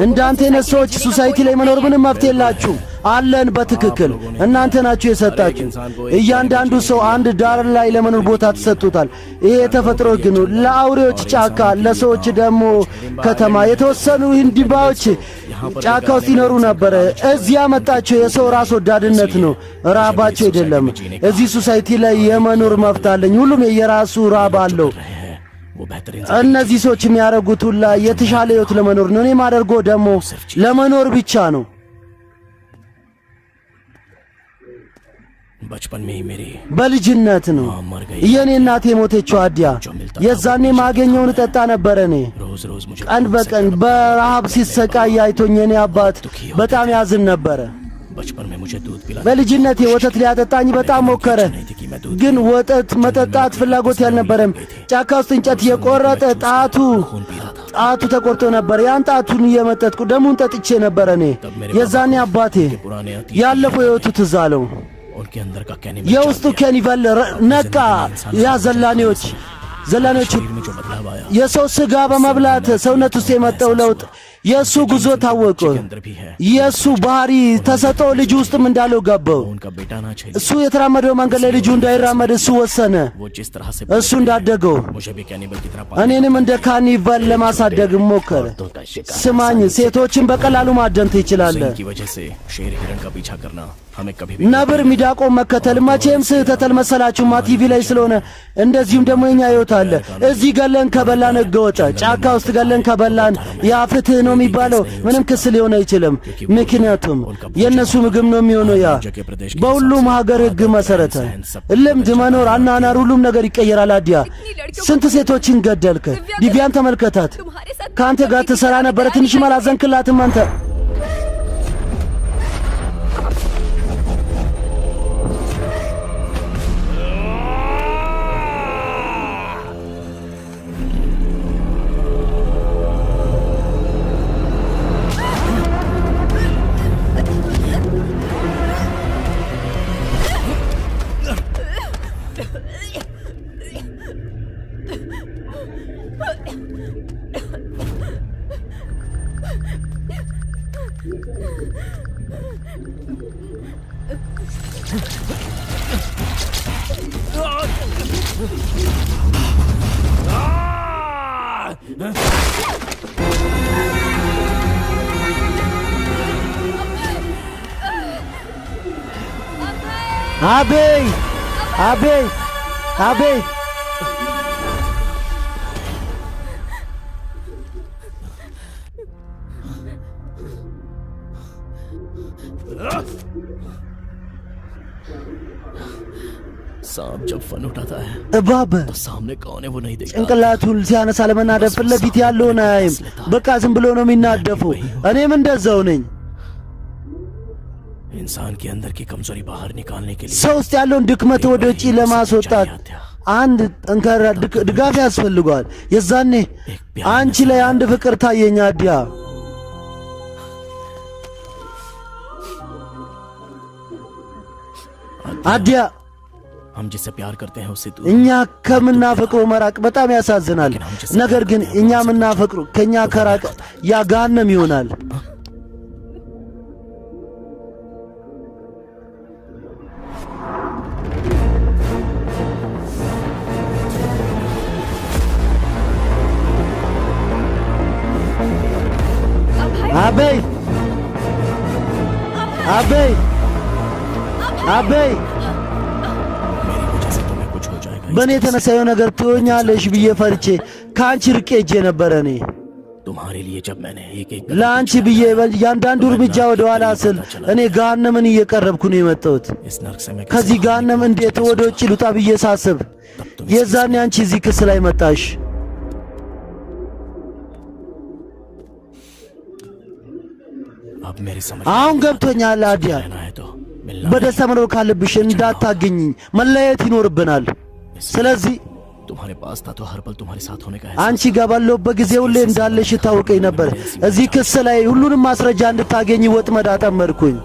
እንዳንተ አይነት ሰዎች ሶሳይቲ ላይ መኖር ምንም መፍትሄ የላችሁ አለን በትክክል እናንተ ናችሁ የሰጣችሁ እያንዳንዱ ሰው አንድ ዳር ላይ ለመኖር ቦታ ተሰጥቶታል ይሄ ተፈጥሮ ግን ለአውሬዎች ጫካ ለሰዎች ደግሞ ከተማ የተወሰኑ ህንዲባዎች ጫካ ውስጥ ይኖሩ ነበር እዚህ ያመጣቸው የሰው ራስ ወዳድነት ነው ራባቸው አይደለም እዚህ ሶሳይቲ ላይ የመኖር መፍትሄ አለኝ ሁሉም የራሱ ራብ አለው እነዚህ ሰዎች የሚያረጉት ሁላ የተሻለ ህይወት ለመኖር ነው እኔ ማደርገው ደግሞ ለመኖር ብቻ ነው बचपन में ही मेरी በልጅነት ነው የኔ እናቴ ሞተችው አዲያ የዛኔ ማገኘውን ጠጣ ነበር እኔ ቀን በቀን በረሃብ ሲሰቃይ አይቶኝ የኔ አባት በጣም ያዝን ነበር बचपन में मुझे दूध पिला በልጅነቴ ወተት ሊያጠጣኝ በጣም ሞከረ ግን ወተት መጠጣት ፍላጎት ያልነበረም ጫካ ውስጥ እንጨት የቆረጠ ጣቱ ተቆርጦ ነበር ያን ጣቱን እየመጠጥኩ ደሙን ጠጥቼ ነበር እኔ የዛኔ አባቴ ያለፈው ህይወቱ ትዝ አለው የውስጡ ከኒቨል ነቃ ያ ዘላኔዎች የሰው ስጋ በመብላት ሰውነት ውስጥ የመጣው ለውጥ የሱ ጉዞ ታወቀ የሱ ባህሪ ተሰጦ ልጅ ውስጥም እንዳለው ገባው እሱ የተራመደው መንገድ ላይ ልጁ እንዳይራመድ እሱ ወሰነ እሱ እንዳደገው እኔንም እንደ ካኒቫል ለማሳደግ ሞከረ ስማኝ ሴቶችን በቀላሉ ማደንት ይችላል ነብር ሚዳቆ መከተል መቼም ስህተት መሰላችሁ ቲቪ ላይ ስለሆነ እንደዚሁም ደግሞ የኛ ህይወት አለ እዚህ ገለን ከበላን ህገወጥ ጫካ ውስጥ ገለን ከበላን ያ ፍትህ ነው የሚባለው ምንም ክስ ሊሆን አይችልም ምክንያቱም የነሱ ምግብ ነው የሚሆነው ያ በሁሉም ሀገር ህግ መሰረተ ልምድ መኖር አናናር ሁሉም ነገር ይቀየራል አዲያ ስንት ሴቶችን ገደልከ ዲቪያን ተመልከታት ካንተ ጋር ተሰራ ነበር ትንሽ ማላዘንክላትም አንተ अबे अबे अबे सांप जब फन उठाता है እባብ तो सामने कौन है वो नहीं देखता ጭንቅላቱን ሲያነሳ ለመናደፍ ፊት ለፊት ያለውን አያይም። በቃ ዝም ብሎ ነው የሚናደፈው። እኔም እንደዛው ነኝ። इंसान के अंदर की कमजोरी बाहर निकालने के लिए ሰው ውስጥ ያለውን ድክመት ወደ ውጪ ለማስወጣት አንድ ጠንካራ ድጋፍ ያስፈልገዋል። የዛኔ አንቺ ላይ አንድ ፍቅር ታየኝ አዲያ። አዲያ हम जिससे प्यार करते हैं उससे दूर እኛ ከምናፈቅረው መራቅ በጣም ያሳዝናል። ነገር ግን እኛ የምናፈቅረው ከኛ ከራቀ ያ ገሃነም ይሆናል። አበይ አበይ አበይ በእኔ የተነሳ የሆነ ነገር ትሆኛለሽ ብዬ ፈርቼ ከአንቺ ርቄ ሄጄ ነበረ። እኔ तुम्हारे लिए जब मैंने एक ለአንቺ ብዬ ያንዳንዱ እርምጃ ወደ ኋላ ስል እኔ ገሃነምን እየቀረብኩ ነው የመጣሁት። इस नर्क से मैं ከዚህ ገሃነም እንዴት ወደ ውጭ ልውጣ ብዬ ሳስብ የዛኔ አንቺ እዚህ ክስ ላይ መጣሽ። अब मेरी समझ አሁን ገብቶኛል አዲያ። रहना है तो በደስታ መኖር ካለብሽ እንዳታገኝኝ መለየት ይኖርብናል። ስለዚህ तुम्हारे पास था तो हर पल तुम्हारे साथ होने का है አንቺ ጋር ባለሁበት ጊዜ ሁሌ እንዳለሽ ታውቀኝ ነበር። እዚህ ክስ ላይ ሁሉንም ማስረጃ እንድታገኝ ወጥመድ አጠመድኩኝ።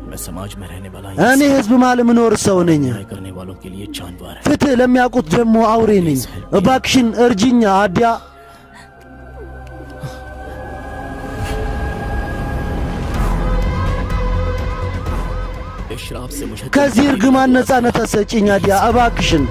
मैं समाज में रहने वाला እኔ ህዝብ መሃል ምኖር ሰው ነኝ። न्याय करने वालों के लिए जानवर है ፍትህ ለሚያውቁት ደግሞ አውሬ ነኝ። እባክሽን እርጅኛ አዲያ። इस श्राप से मुझे ከዚህ እርግማን ነፃነት ሰጪኝ አዲያ እባክሽን።